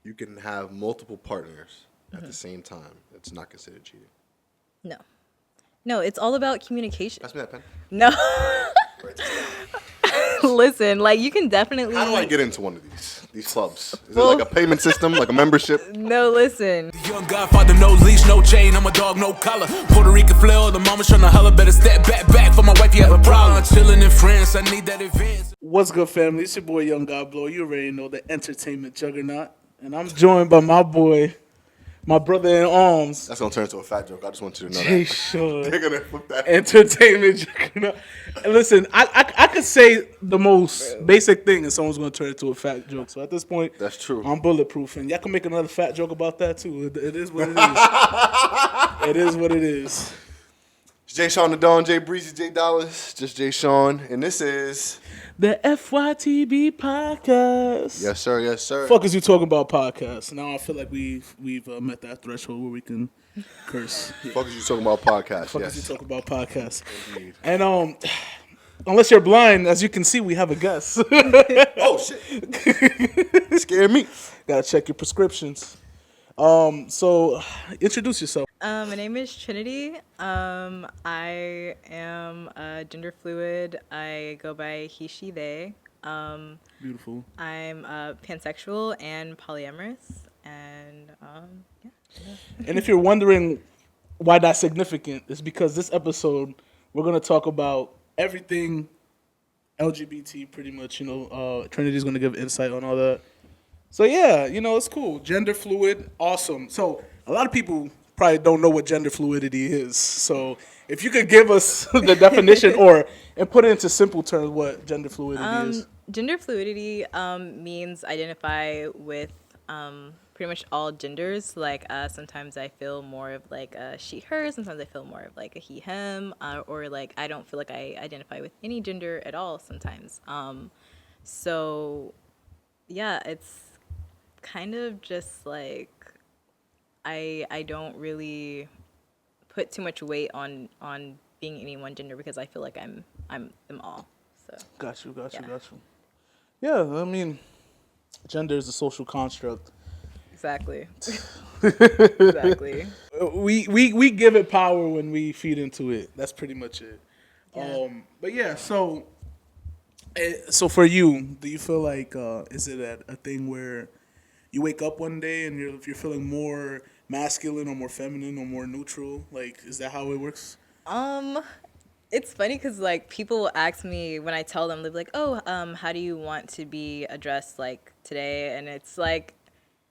you can have multiple partners at the same time, it's not considered cheating. No, it's all about communication. Pass me that pen. No. Listen, like you can definitely. How do I get into one of these clubs? Is it like a payment system, like a membership? No, listen. Young Godfather, no leash, no chain. I'm a dog, no collar. Puerto Rican flair, the mama tryna holler. Better step back for my wife. You have a problem. Chilling in France, I need that advance. What's good, family? It's your boy Young God Blow. You already know the entertainment juggernaut, and I'm joined by my boy, my brother in arms. That's gonna turn into a fat joke. I just want you to know Jay that. Sean. They're gonna flip that. Entertainment juggernaut. And listen, I could say the most basic thing, and someone's gonna turn it to a fat joke. So at this point, That's true. I'm bulletproof, and y'all can make another fat joke about that too. It is what it is. It is what it is. It's Jay Sean the Don, Jay Breezy, Jay Dollars, just Jay Sean, and this is The FYTB podcast. yes sir, yes sir. Fuck is you talking about podcast? Now I feel like we've met that threshold where we can curse. Yeah. Fuck is you talking about podcast? Fuck Yes. is you talking about podcast? Indeed. And unless you're blind, as you can see, we have a guest. Oh shit! Scared me. Gotta check your prescriptions. So introduce yourself. My name is Trinity. I am gender fluid. I go by he, she, they. Beautiful. I'm pansexual and polyamorous, and yeah. And if you're wondering why that's significant, it's because this episode we're gonna talk about everything LGBT, pretty much. Trinity's gonna give insight on all that. So yeah, it's cool. Gender fluid, awesome. So a lot of people probably don't know what gender fluidity is. So if you could give us the definition and put it into simple terms, what gender fluidity is. Gender fluidity means identify with pretty much all genders. Like sometimes I feel more of like a she, her. Sometimes I feel more of like a he, him. Or like I don't feel like I identify with any gender at all sometimes. So yeah, it's kind of just like I don't really put too much weight on being any one gender because I feel like I'm them all. So Got you. Yeah, I mean, gender is a social construct. exactly. Exactly. We give it power when we feed into it. That's pretty much it. Yeah. But yeah, so for you, do you feel like is it a thing where you wake up one day and you're feeling more masculine or more feminine or more neutral? Like, is that how it works? It's funny because like people will ask me when I tell them, they're like, "Oh, how do you want to be addressed like today?" And it's like,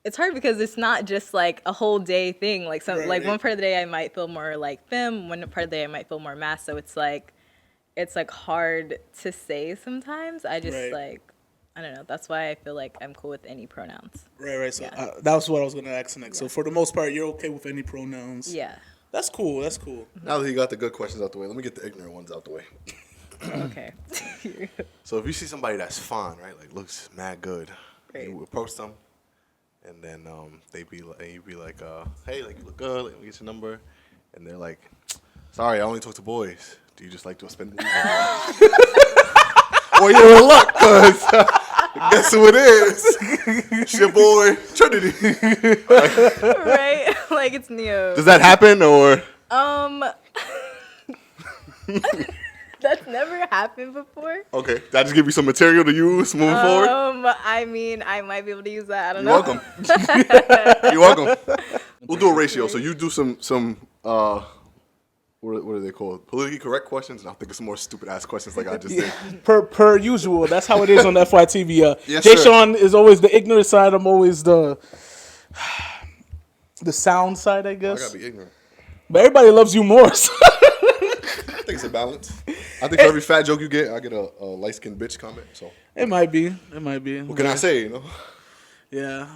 it's hard because it's not just like a whole day thing. Like like one part of the day I might feel more like femme, one part of the day I might feel more mass. So it's like hard to say sometimes. I just like, I don't know. That's why I feel like I'm cool with any pronouns. Right. So Yeah. that was what I was going to ask next. Yeah. So for the most part, you're okay with any pronouns? Yeah. That's cool. Now that you got the good questions out the way, let me get the ignorant ones out the way. Okay. So if you see somebody that's fine, right, like looks mad good, Great. you approach them, and then you'd be like, hey, like you look good, let me get your number, and they're like, sorry, I only talk to boys. Do you just like to spend the evening? Or you're in luck, cause guess who it is? It's your boy Trinity. Right? Like it's Neo. Does that happen or? That's never happened before. Okay, did I just give you some material to use moving forward? I mean, I might be able to use that. I don't You're know. welcome. You're welcome. We'll do a ratio. So you do some what are they called? Politically correct questions, and I'll think of some more stupid ass questions like I just did. Per usual. That's how it is on the FYTV. Yes, Jay sir. Sean is always the ignorant side. I'm always the sound side, I guess. I gotta be ignorant. But everybody loves you more. So. I think it's a balance. I think for every fat joke you get, I get a light skinned bitch comment. So It might be. what can I say? Yeah.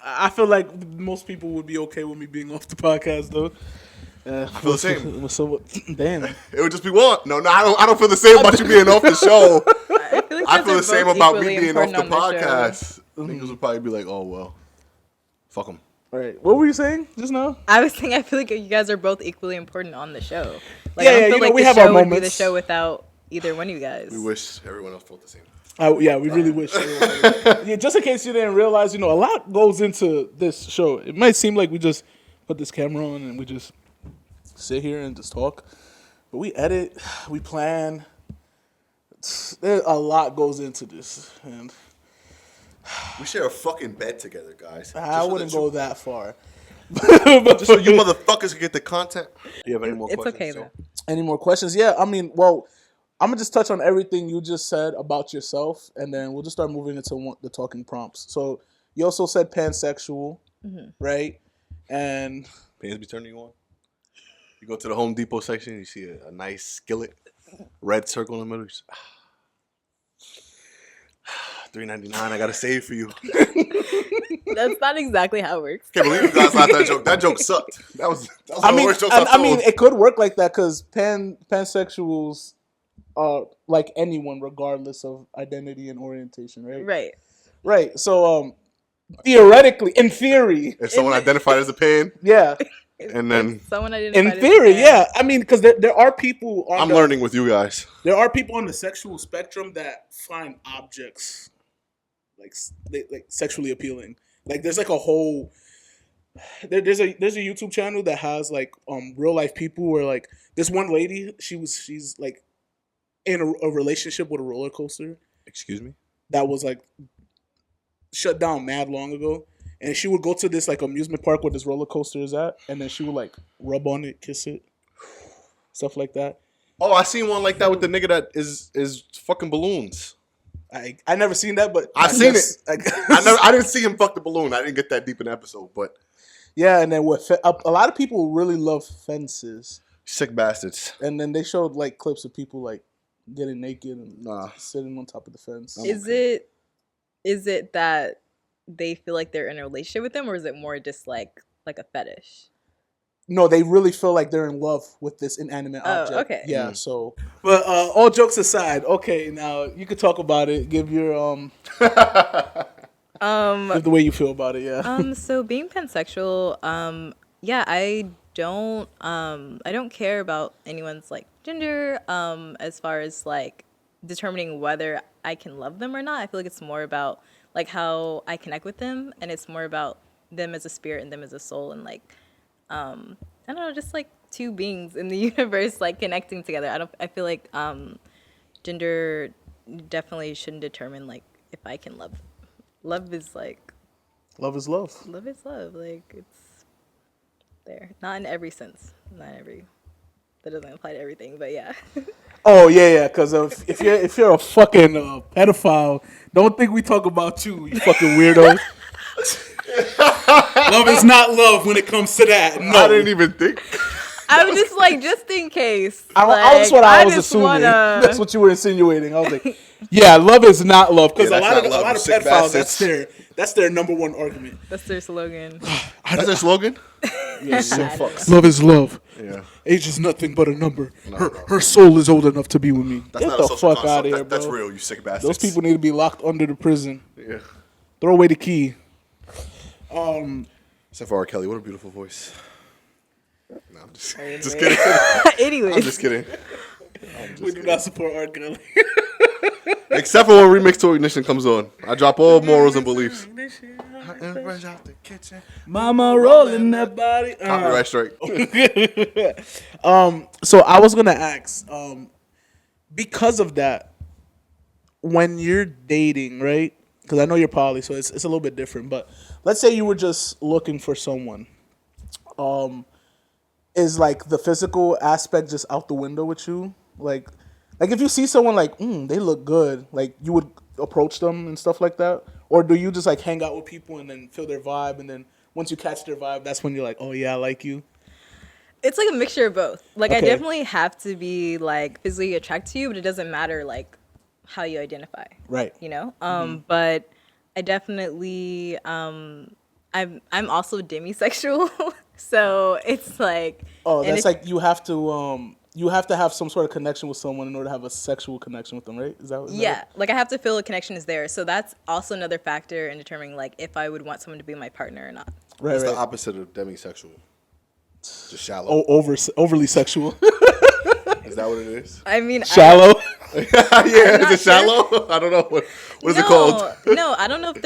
I feel like most people would be okay with me being off the podcast, though. I feel the same. So, damn. It would just be one. No, I don't feel the same about you being off the show. I feel the same about me being off the podcast. Niggas would probably be like, oh well, fuck them. All right. What were you saying just now? I was saying I feel like you guys are both equally important on the show. Like, Yeah, I don't feel like we the have show our would be the moments. show without either one of you guys. We wish everyone else felt the same. Yeah, we really wish. Yeah, just in case you didn't realize, a lot goes into this show. It might seem like we just put this camera on and we just sit here and just talk, but we edit, we plan. There's a lot goes into this, and We share a fucking bed together, guys. I wouldn't go that far. Just so you motherfuckers can get the content. Do you have any more It's questions? okay Joe? though. Any more questions? Yeah, I mean, well, I'm gonna just touch on everything you just said about yourself, and then we'll just start moving into the talking prompts. So you also said pansexual, right? And Pants be turning you on. You go to the Home Depot section, you see a nice skillet, red circle in the middle. You just, $3.99. I gotta save for you. That's not exactly how it works. Can't believe you guys laughed at that joke. That joke sucked. That was one I of the mean, worst jokes I've I mean, told. it could work like that because pansexuals are like anyone, regardless of identity and orientation, right? Right. Right. So, theoretically, in theory, If someone identified as a pan, yeah. and then Someone identified In as theory, trans. yeah. I mean, because there are people on I'm learning with you guys. There are people on the sexual spectrum that find objects like sexually appealing. Like there's like a whole there's a YouTube channel that has like real life people where like this one lady she's like in a relationship with a roller coaster Excuse me? that was like shut down mad long ago, and she would go to this like amusement park where this roller coaster is at, and then she would like rub on it, kiss it, stuff like that. Oh, I seen one like that with the nigga that is fucking balloons. I never seen that, but I seen guess- it. I didn't see him fuck the balloon. I didn't get that deep in the episode, but Yeah, and then a lot of people really love fences, sick bastards. and then they showed like clips of people like getting naked and Nah. sitting on top of the fence. Is it that they feel like they're in a relationship with them, or is it more just like a fetish? No, they really feel like they're in love with this inanimate Oh, object. okay. Yeah. So, but all jokes aside, okay, now you could talk about it. Give your give the way you feel about it. Yeah. So being pansexual, yeah, I don't care about anyone's like gender, as far as like determining whether I can love them or not. I feel like it's more about like how I connect with them, and it's more about them as a spirit and them as a soul, and like I don't know, just like two beings in the universe like connecting together. I feel like gender definitely shouldn't determine like if I can love. Love is like Love is love. love is love. Like it's there. Not in every sense. Not every. That doesn't apply to everything, but yeah. Oh yeah. Because if you're a fucking pedophile, don't think we talk about you. You fucking weirdo. Love is not love when it comes to that. No. I didn't even think. I'm just like, just in case. That's what I was just assuming. wanna- That's what you were insinuating. I was like, yeah, love is not love. Because Yeah, a that's lot not love, of you sick pedophiles, bastards. that's their number one argument. That's their slogan. That's their slogan? Yeah, Sick fucks. love is love. Yeah. Age is nothing but a number. Her soul is old enough to be with me. That's Get not a the social fuck out of construct. here, bro. That's real, you sick bastards. Those people need to be locked under the prison. Yeah. Throw away the key. Except for R. Kelly. What a beautiful voice. No, I'm just Anyway. kidding. Anyways. I'm just kidding. We do not support R. Kelly. Except for when Remix to Ignition comes on. I drop all morals and beliefs. Mama rolling that body. Copyright strike. So I was gonna ask, because of that, when you're dating, right? Because I know you're poly, so it's a little bit different. But let's say you were just looking for someone. Is like the physical aspect just out the window with you? Like if you see someone like, they look good, like you would approach them and stuff like that, or do you just like hang out with people and then feel their vibe, and then once you catch their vibe, that's when you're like, oh yeah, I like you. It's like a mixture of both. Like I Okay. definitely have to be like physically attracted to you, but it doesn't matter like how you identify. Right. You know? But I definitely I'm also demisexual. So it's like Oh, and that's if- like you have to have some sort of connection with someone in order to have a sexual connection with them, right? Is that yeah, like I have to feel a connection is there. So that's also another factor in determining like if I would want someone to be my partner or not. right? It's Right. the opposite of demisexual. Just shallow. Overly sexual. Is that what it is? I mean, Shallow. Yeah, is it shallow? I don't know. What is it called? No, I don't know if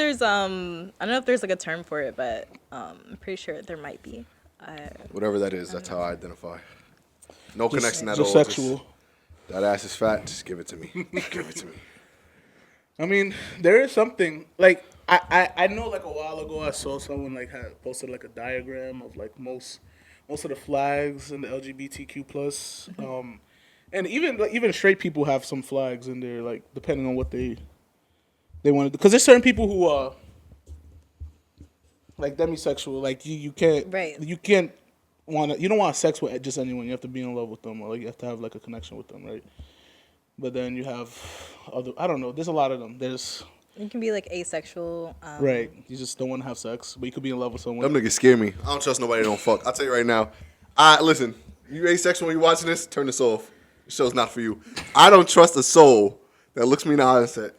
there's like a term for it, but I'm pretty sure there might be. Whatever that is, that's how I identify. No connection at Just all. sexual. That ass is fat. Just give it to me. Give it to me. I mean, there is something like I know like a while ago I saw someone like had posted like a diagram of like most of the flags in the LGBTQ plus, and even straight people have some flags in there, like depending on what they want to do. Because there's certain people who are like demisexual, like you can't you don't want sex with just anyone. You have to be in love with them, or like you have to have like a connection with them, right? But then you have other, I don't know, there's a lot of them. You can be like asexual. Right. You just don't want to have sex, but you could be in love with someone. Them niggas scare me. I don't trust nobody that don't fuck. I'll tell you right now. Listen, you asexual when you watching this, turn this off. The show's not for you. I don't trust a soul that looks me in the eye and said,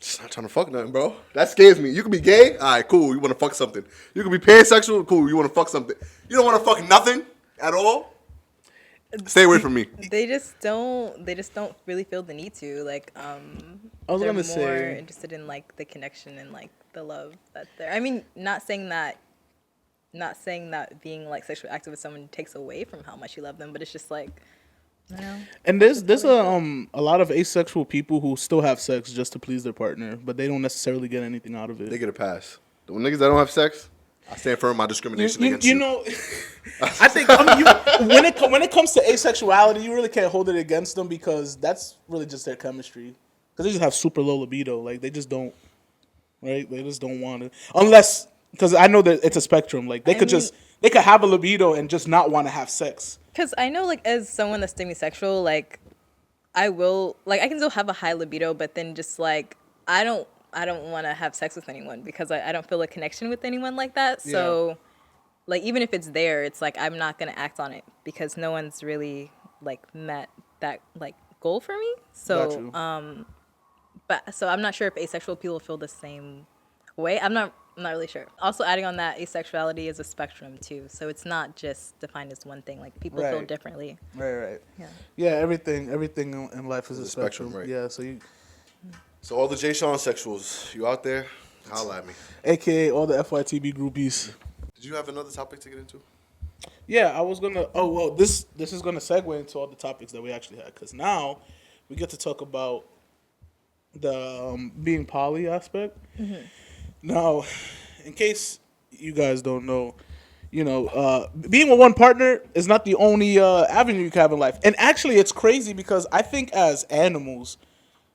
just not trying to fuck nothing, bro. That scares me. You can be gay? All right, cool. You want to fuck something. You can be pansexual? Cool. You want to fuck something. You don't want to fuck nothing at all? Stay away from me. They just don't really feel the need to. Like, I was they're gonna more say interested in like the connection and like the love that's there. I mean, not saying that being like sexually active with someone takes away from how much you love them, but it's just like, you know. And there's a lot of asexual people who still have sex just to please their partner, but they don't necessarily get anything out of it. They get a pass. The niggas that don't have sex, I stand firm my discrimination against you. You know, I think when it comes to asexuality, you really can't hold it against them because that's really just their chemistry. Because they just have super low libido. Like, they just don't, right? They just don't want it. Unless, because I know that it's a spectrum. Like, they could have a libido and just not want to have sex. Because I know, like, as someone that's demisexual, like, I can still have a high libido, but then just, like, I don't want to have sex with anyone because I don't feel a connection with anyone like that. So, like, even if it's there, it's like I'm not going to act on it because no one's really, like, met that, like, goal for me. So, so I'm not sure if asexual people feel the same way. I'm not really sure. Also, adding on that, asexuality is a spectrum, too. So it's not just defined as one thing. Like, people feel differently. Right. Yeah, everything in life is a spectrum. Right. Yeah, So all the Jay Sean sexuals, you out there? Holla at me. AKA all the FYTB groupies. Did you have another topic to get into? Yeah, I was gonna. Oh well, this is gonna segue into all the topics that we actually had because now we get to talk about the being poly aspect. Mm-hmm. Now, in case you guys don't know, being with one partner is not the only avenue you can have in life. And actually, it's crazy because I think as animals,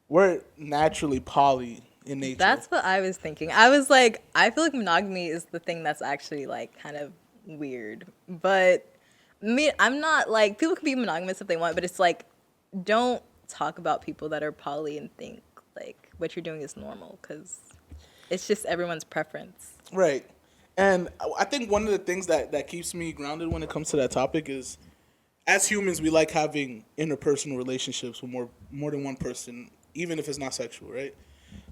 we're naturally poly in nature. That's what I was thinking. I was like, I feel like monogamy is the thing that's actually like kind of weird. But me, I'm not like, people can be monogamous if they want, but it's like, don't talk about people that are poly and think like what you're doing is normal because it's just everyone's preference. Right. And I think one of the things that keeps me grounded when it comes to that topic is as humans, we like having interpersonal relationships with more than one person, even if it's not sexual, right?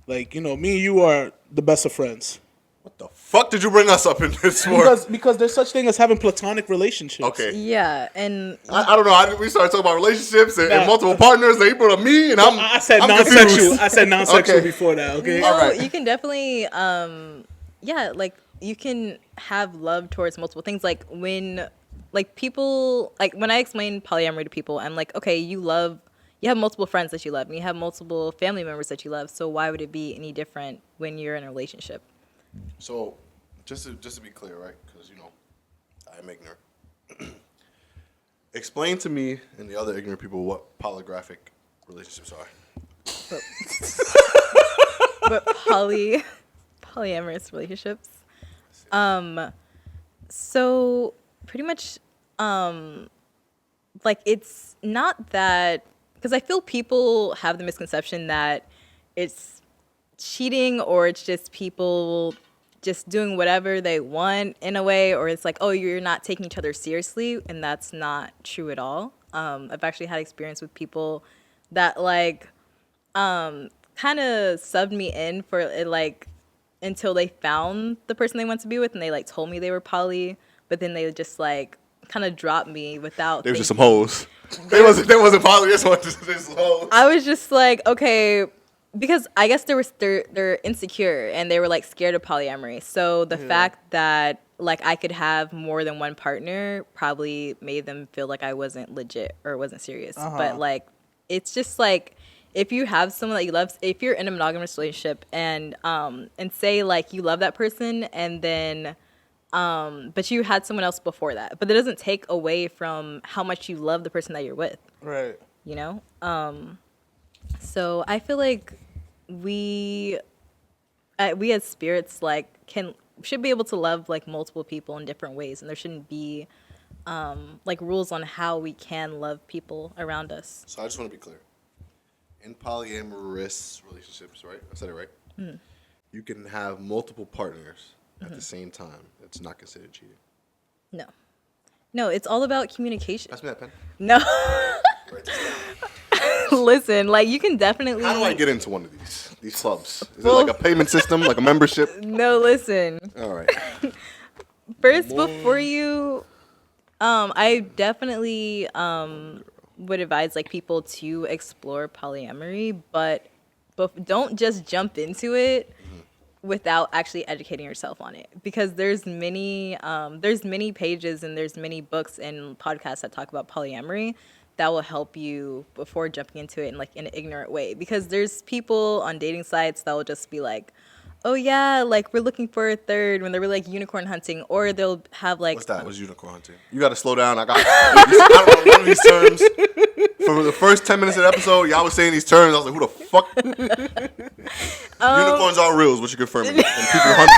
Like, me and you are the best of friends. What the fuck did you bring us up in this for? Because there's such thing as having platonic relationships. Okay. Yeah, and I don't know. We started talking about relationships and multiple partners. And you brought up me, and I said non-sexual. I said non-sexual before that. Okay. No, right. You can definitely, like you can have love towards multiple things. Like when, like people, like when I explain polyamory to people, I'm like, okay, you have multiple friends that you love, and you have multiple family members that you love. So why would it be any different when you're in a relationship? So, just to be clear, right? Because I'm ignorant. Explain to me and the other ignorant people what polygraphic relationships are. But polyamorous relationships. So pretty much, like it's not that, because I feel people have the misconception that it's cheating or it's just people just doing whatever they want in a way, or it's like, oh, you're not taking each other seriously, and that's not true at all. I've actually had experience with people that like kind of subbed me in for it, like until they found the person they want to be with, and they like told me they were poly, but then they just like kind of dropped me without. They was just some hoes. They wasn't poly. This one just some hoes. I was just like, okay, because I guess they're insecure and they were like scared of polyamory. So the fact that like I could have more than one partner probably made them feel like I wasn't legit or wasn't serious. But like, it's just like if you have someone that you love, if you're in a monogamous relationship and say like you love that person and then but you had someone else before that, but that doesn't take away from how much you love the person that you're with. Right. You know? So I feel like we as spirits like should be able to love like multiple people in different ways, and there shouldn't be like rules on how we can love people around us. So I just want to be clear. In polyamorous relationships, right? I said it right. Mm-hmm. You can have multiple partners at the same time. It's not considered cheating. No, it's all about communication. Pass me that pen. No. Write this down. Listen, like you can definitely. How do I get into one of these clubs? Is it like a payment system, like a membership? No, listen. All right. First, before you, I definitely would advise like people to explore polyamory, but don't just jump into it without actually educating yourself on it, because there's many pages and there's many books and podcasts that talk about polyamory that will help you before jumping into it in like in an ignorant way, because there's people on dating sites that will just be like, oh yeah, like we're looking for a third, when they're really like unicorn hunting, or they'll have like what's that? What's unicorn hunting? You got to slow down. I don't know none of these terms. For the first 10 minutes of the episode, y'all was saying these terms. I was like, who the fuck? Unicorns are real, is what you're confirming. And people hunt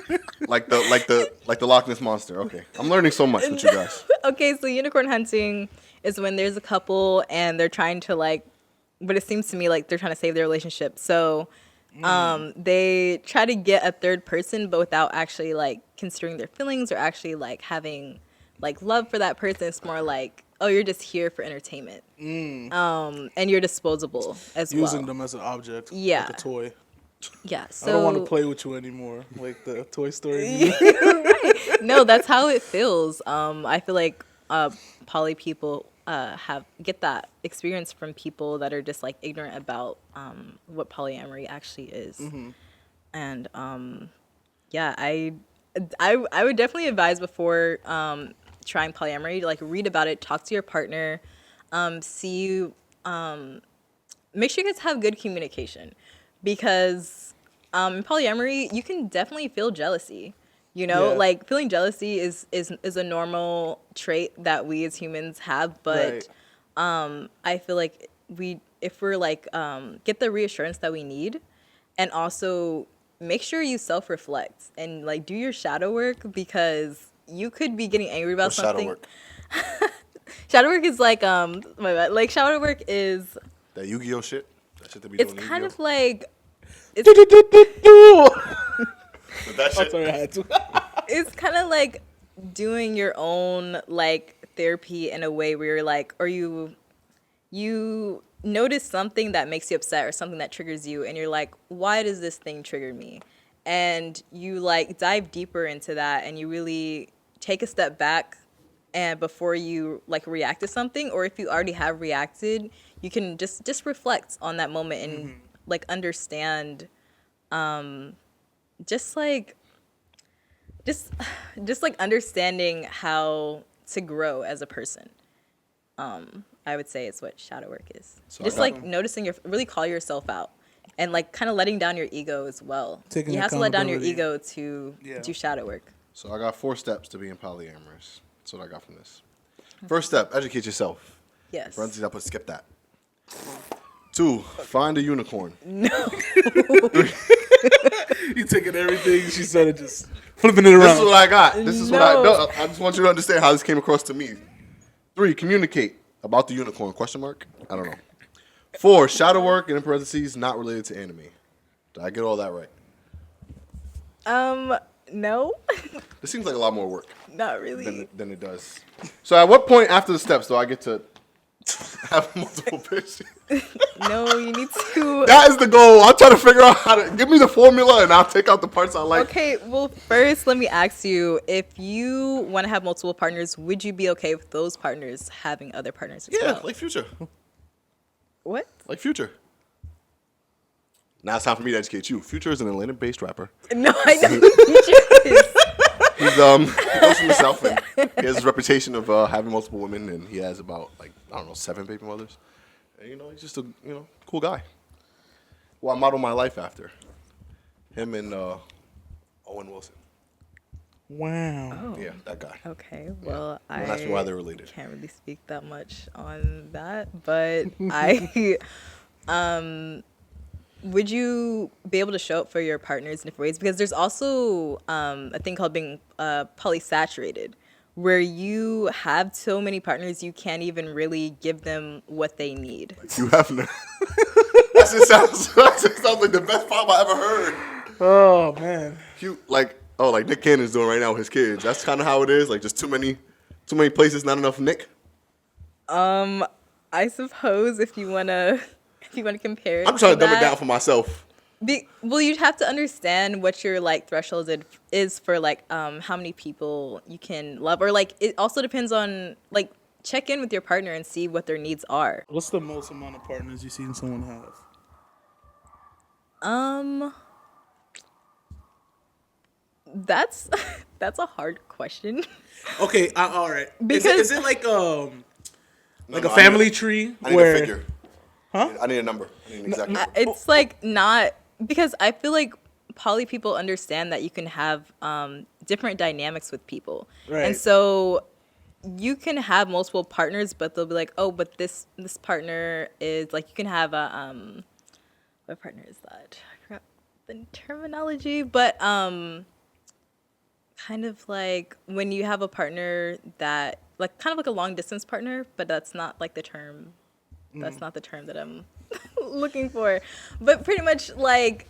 them. like the Loch Ness monster. Okay. I'm learning so much with you guys. Okay, so unicorn hunting is when there's a couple and they're trying to like, but it seems to me like they're trying to save their relationship. So they try to get a third person, but without actually like considering their feelings or actually like having like love for that person. It's more like, oh, you're just here for entertainment. And you're disposable as well. Using them as an object. Yeah. Like a toy. Yeah. So I don't want to play with you anymore. Like the Toy Story. right. No, that's how it feels. I feel like poly people get that experience from people that are just like ignorant about what polyamory actually is. And yeah, I would definitely advise before trying polyamory to like read about it, talk to your partner, make sure you guys have good communication, because in polyamory you can definitely feel jealousy. You know, like feeling jealousy is a normal trait that we as humans have, but I feel like if we're like get the reassurance that we need, and also make sure you self-reflect and like do your shadow work, because you could be getting angry about something. Shadow work? Shadow work is like my bad. Like shadow work is that Yu-Gi-Oh shit. That shit that we it's doing kind Yu-Gi-Oh? of like But that shit. Sorry, I had to. it's kind of like doing your own like therapy in a way where you're like, or you notice something that makes you upset or something that triggers you, and you're like, why does this thing trigger me? And you like dive deeper into that, and you really take a step back, and before you like react to something, or if you already have reacted, you can just reflect on that moment and like understand, just like understanding how to grow as a person. I would say it's what shadow work is. So just like noticing really call yourself out, and like kind of letting down your ego as well. Taking you have to let down your accountability. ego to do shadow work. So I got 4 steps to being polyamorous. That's what I got from this. First step, educate yourself. Yes. Parentheses, I put skip that. 2, find a unicorn. No. You taking everything she said and just flipping it around. This is what I got. This is what I No. know. I just want you to understand how this came across to me. 3, communicate about the unicorn, question mark? I don't know. 4, shadow work, and in parentheses, not related to anime. Did I get all that right? No. This seems like a lot more work Not really. than it does. So at what point after the steps do I get to Have multiple bitches. No, you need to. That is the goal. I'm trying to figure out how to give me the formula, and I'll take out the parts I like. Okay, well, first, let me ask you, if you want to have multiple partners, would you be okay with those partners having other partners as Yeah, well? like Future. What? Like Future. Now it's time for me to educate you. Future is an Atlanta-based rapper. No, I know who Future is. He goes from the South, and he has a reputation of having multiple women, and he has about, like, I don't know, 7 baby mothers. And, he's just a, cool guy. Who I model my life after. Him and Owen Wilson. Wow. Yeah, that guy. Okay, well, Don't ask me why they're related. can't really speak that much on that, but I, would you be able to show up for your partners in different ways? Because there's also a thing called being polysaturated, where you have so many partners you can't even really give them what they need. You have no. That just sounds like the best pop I ever heard. Oh man. Like Nick Cannon's doing right now with his kids. That's kind of how it is. Like, just too many places, not enough Nick. I suppose if you wanna compare it, I'm trying to dumb it that, down for myself. well, you'd have to understand what your like threshold is for like how many people you can love, or like it also depends on like check in with your partner and see what their needs are. What's the most amount of partners you've seen someone have? That's a hard question. Okay, all right. Because- is it like a No, family tree I need where? a figure. Huh? I need a number. I need an exact number. It's like not, because I feel like poly people understand that you can have different dynamics with people, Right. and so you can have multiple partners, but they'll be like, oh, but this partner is like, you can have a what partner is that? I forgot the terminology, but kind of like when you have a partner that like kind of like a long distance partner, but that's not like the term. That's not the term that I'm looking for. But pretty much like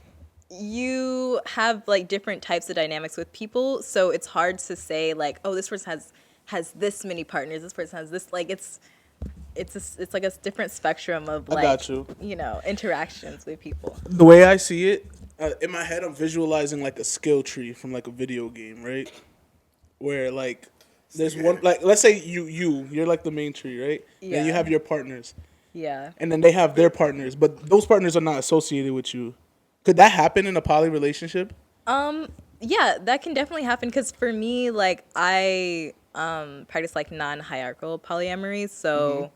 you have like different types of dynamics with people, so it's hard to say like, oh, this person has this many partners, this person has this, like it's like a different spectrum of like, I got you. Interactions with people. The way I see it, in my head, I'm visualizing like a skill tree from like a video game, right? Where like there's one, like let's say you're like the main tree, right? And you Yeah. have your partners, Yeah. and then they have their partners, but those partners are not associated with you. Could that happen in a poly relationship? Yeah, that can definitely happen, because for me, like I practice like non-hierarchical polyamory, so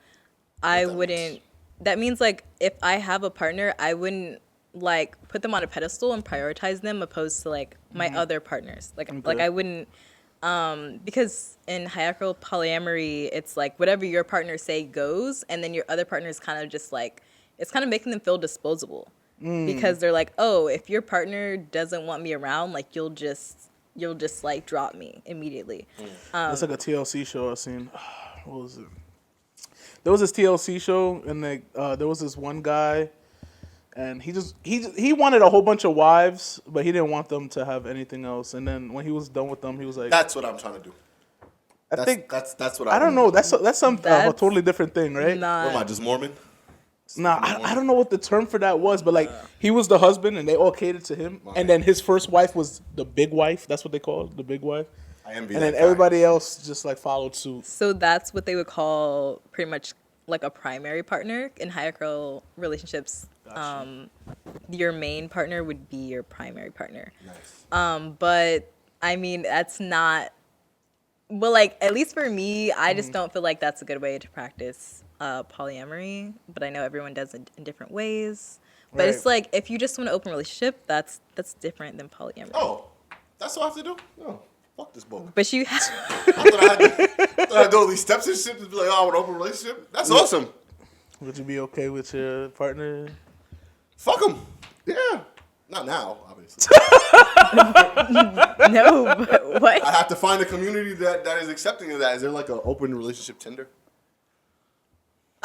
I wouldn't. That means like if I have a partner, I wouldn't like put them on a pedestal and prioritize them opposed to like my other partners. Like I wouldn't, because in hierarchical polyamory, it's like whatever your partner say goes, and then your other partner is kind of just like, it's kind of making them feel disposable. Because they're like, oh, if your partner doesn't want me around, like you'll just like drop me immediately. It's like a TLC show I seen. What was it? There was this TLC show, and like there was this one guy, and he wanted a whole bunch of wives, but he didn't want them to have anything else. And then when he was done with them, he was like, That's what I'm trying to do. I think that's what I don't know. That's some a That's totally different thing, right? Not, What am I, just Mormon? Nah, I don't know what the term for that was, but like he was the husband, and they all catered to him. And then his first wife was the big wife. That's what they call it, the big wife. I envy And that then guy. everybody else just like followed suit. so that's what they would call pretty much like a primary partner in hierarchical relationships. Your main partner would be your primary partner. Nice. But I mean, that's not. Well, like at least for me, I just don't feel like that's a good way to practice polyamory. But I know everyone does it in different ways. But it's Right. like if you just want an open relationship, that's different than polyamory. Oh, that's all I have to do? No. Fuck this book. But you have. I thought I had to do all these steps and shit to be like, oh, I want an open relationship. That's awesome. Would you be okay with your partner? Fuck them. Yeah. Not now, obviously. No, but what? I have to find a community that is accepting of that. Is there like an open relationship Tinder?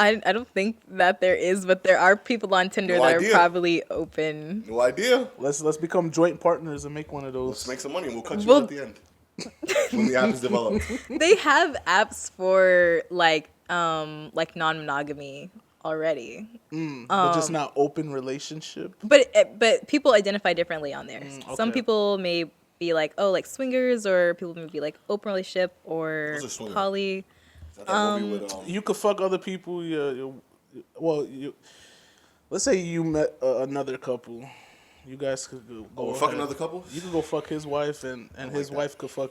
I don't think that there is, but there are people on Tinder No that idea. are probably open. No idea. Let's become joint partners and make one of those. Let's make some money and we'll cut you Well- at the end. When the app is developed. They have apps for like like non-monogamy already. But just not open relationship. But people identify differently on there. Some okay. people may be like, oh, like swingers, or people may be like open relationship or What's a swinger? poly. Is that that movie with, You could fuck other people. Let's say you met another couple. You guys could go fuck ahead. another couple? You could go fuck his wife, and his wife could fuck,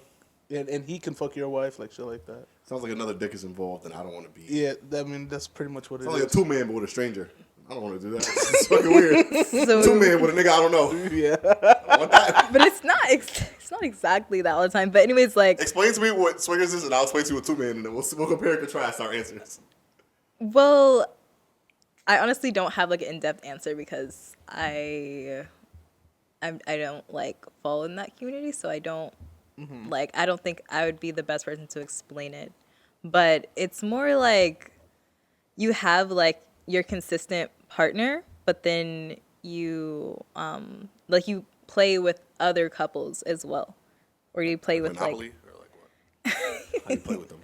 and he can fuck your wife, like shit like that. Sounds like another dick is involved, and I don't want to be. Yeah, I mean that's pretty much what it Sounds is. like a 2-man but with a stranger. I don't want to do that. It's fucking weird. So, 2-man with a nigga I don't know. Yeah. I want that. but it's not exactly that all the time. But anyways, like, Explain to me what swingers is, and I'll explain to you what 2-man, and then we'll compare and contrast our answers. well, I honestly don't have like an in-depth answer because I don't like fall in that community, so I don't like, I don't think I would be the best person to explain it. But it's more like you have like your consistent partner, but then you like you play with other couples as well, or you play with Monopoly? Or like what? How do you play with them?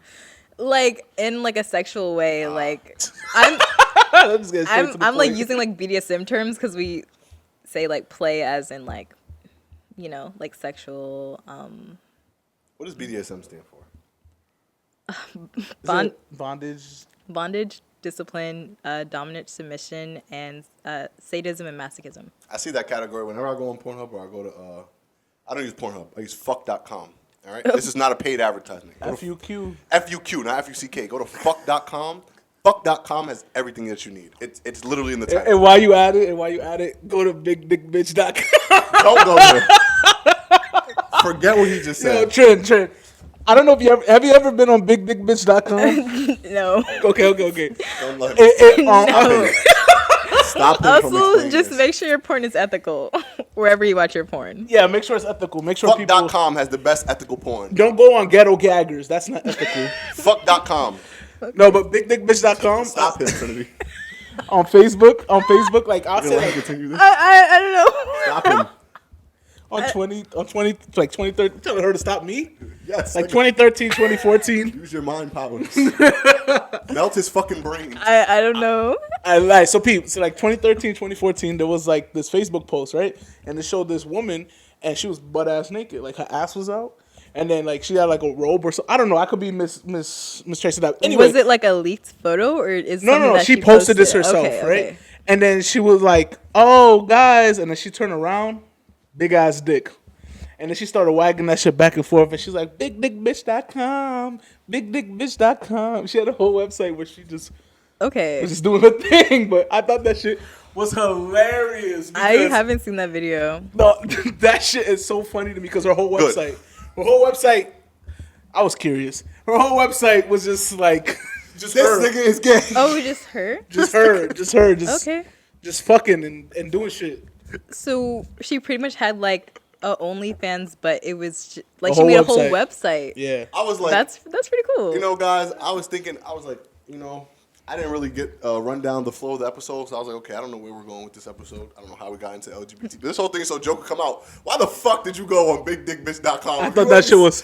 like in like a sexual way. Like I'm I'm like using like BDSM terms because we say like play as in like, you know, like sexual What does BDSM stand for? Bondage. discipline, dominant submission, and sadism and masochism. I see that category whenever I go on Pornhub or I go to, I don't use Pornhub. I use fuck.com. All right? This is not a paid advertisement. FUQ. FUQ, not FUCK. Go to fuck.com. Fuck.com has everything that you need. It's literally in the title. And while you at it, go to bigdickbitch.com. Don't go there. Forget what he just said. Yo, Trent. I don't know if you ever been on bigdickbitch.com? No. Okay. Don't let him No. stop him from Also, explaining just this. make sure your porn is ethical wherever you watch your porn. Yeah, make sure it's ethical. Make sure people Fuck.com has the best ethical porn. don't go on ghetto gaggers. That's not ethical. Fuck.com. No, but bigdickbitch.com. Stop him, Trinity. On Facebook, like I'll You say don't like, continue this. I don't know. Stop him. on 2013, telling her to stop me. Yes. Like nigga. 2013, 2014. Use your mind powers. Melt his fucking brain. I don't know. I lied. So like 2013, 2014, there was like this Facebook post, right? And it showed this woman, and she was butt ass naked, like her ass was out, and then like she had like a robe or so. I don't know. I could be mistracing that. Anyway, Was it like a leaked photo or is no. that She posted this herself, Okay, right? okay. And then she was like, "Oh, guys," and then she turned around, big ass dick. And then she started wagging that shit back and forth, and she's like, bigdickbitch.com, bigdickbitch.com. She had a whole website where she just Okay. was just doing her thing, but I thought that shit was hilarious. I because- haven't seen that video. No, that shit is so funny to me because her whole Good. website, I was curious. Her whole website was just like, just This her, nigga is gay. Oh, just her? just Okay. just fucking and doing shit. So she pretty much had like a OnlyFans, but it was like A she whole made a whole website. website. Yeah. I was like, That's pretty cool. you know, guys, I was like, you know, I didn't really get run down the flow of the episode, so I was like, okay, I don't know where we're going with this episode. I don't know how we got into LGBT. But this whole thing is so Joe could come out. Why the fuck did you go on bigdickbitch.com? I thought that shit was.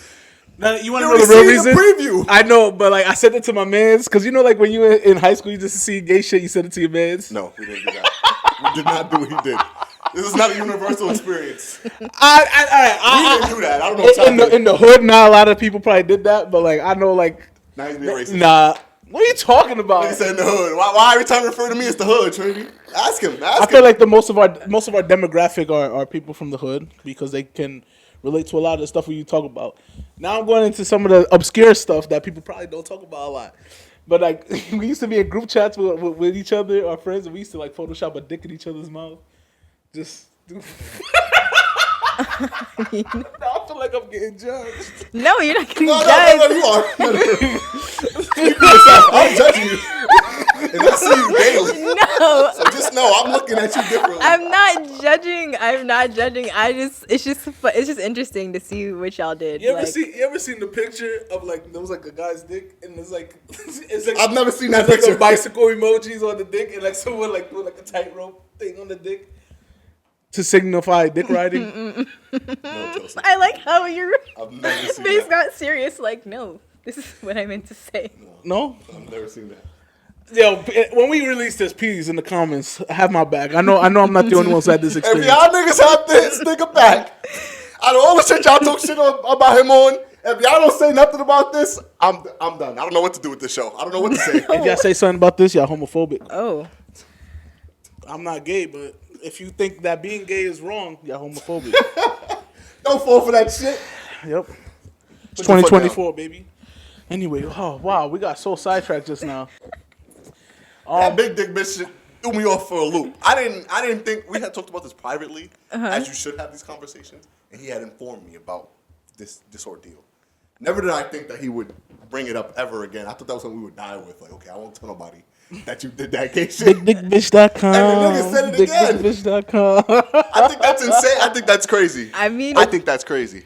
Now, you want to You know the already real seen reason? the preview. I know, but like I sent it to my mans because you know, like when you were in high school, you just see gay shit, you send it to your mans. No, we didn't do that. We did not do what he did. This is not a universal experience. We didn't do that. I don't know what y'all did. In the hood, not a lot of people probably did that, but like I know, like Now he's being racist. nah. What are you talking about? He said in the hood. Why every time you refer to me, it's the hood, Trinity? Ask him. I feel like the most of our demographic are people from the hood because they can relate to a lot of the stuff we talk about. Now I'm going into some of the obscure stuff that people probably don't talk about a lot. But like we used to be in group chats with each other, our friends, and we used to like Photoshop a dick in each other's mouth. Just do. I feel like I'm getting judged. No, you're not getting No, judged. you are. Keep yourself. I'm judging you. And I see you daily. No, So just know I'm looking at you differently. I'm not judging. It's just interesting to see what y'all did. You ever like, seen the picture of like there was like a guy's dick and it's like I've never seen that like picture. some bicycle emojis on the dick and like someone like doing like a tightrope thing on the dick to signify dick riding. No, Joseph. I like how your I've never seen face that. got serious. Like, no, This is what I meant to say. No? I've never seen that. Yo, when we release this, please, in the comments, have my back. I know I'm not the only one who had this If experience. y'all niggas have this nigga back, out of all the shit y'all talk shit about him on, if y'all don't say nothing about this, I'm done. I don't know what to do with this show. I don't know what to say. If y'all say something about this, y'all homophobic. Oh. I'm not gay, but if you think that being gay is wrong, y'all homophobic. Don't fall for that shit. Yep. It's Put your foot 2024, baby. Anyway, oh wow, we got so sidetracked just now. That big dick bitch shit threw me off for a loop. I didn't think we had talked about this privately, as you should have these conversations, and he had informed me about this ordeal. Never did I think that he would bring it up ever again. I thought that was something we would die with. Like, okay, I won't tell nobody that you did that gay shit. BigDickBitch.com. And the nigga said it again. BigDickBitch.com. I think that's insane. I think that's crazy. I mean, I think that's crazy.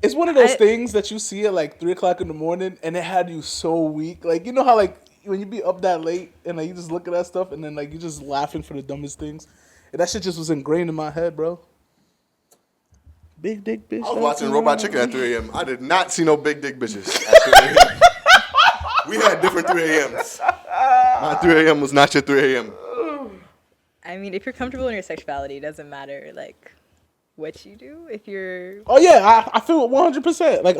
It's one of those things that you see at like 3:00 in the morning, and it had you so weak. Like, you know how like when you be up that late and like you just look at that stuff, and then like you just laughing for the dumbest things. And that shit just was ingrained in my head, bro. Big dick bitch. I was watching Robot Chicken at 3 a.m. I did not see no big dick bitches at 3 a.m. We had different 3 a.m.s. My 3 a.m. was not your 3 a.m. I mean, if you're comfortable in your sexuality, it doesn't matter like what you do. If you're Oh yeah, I feel 100%. Like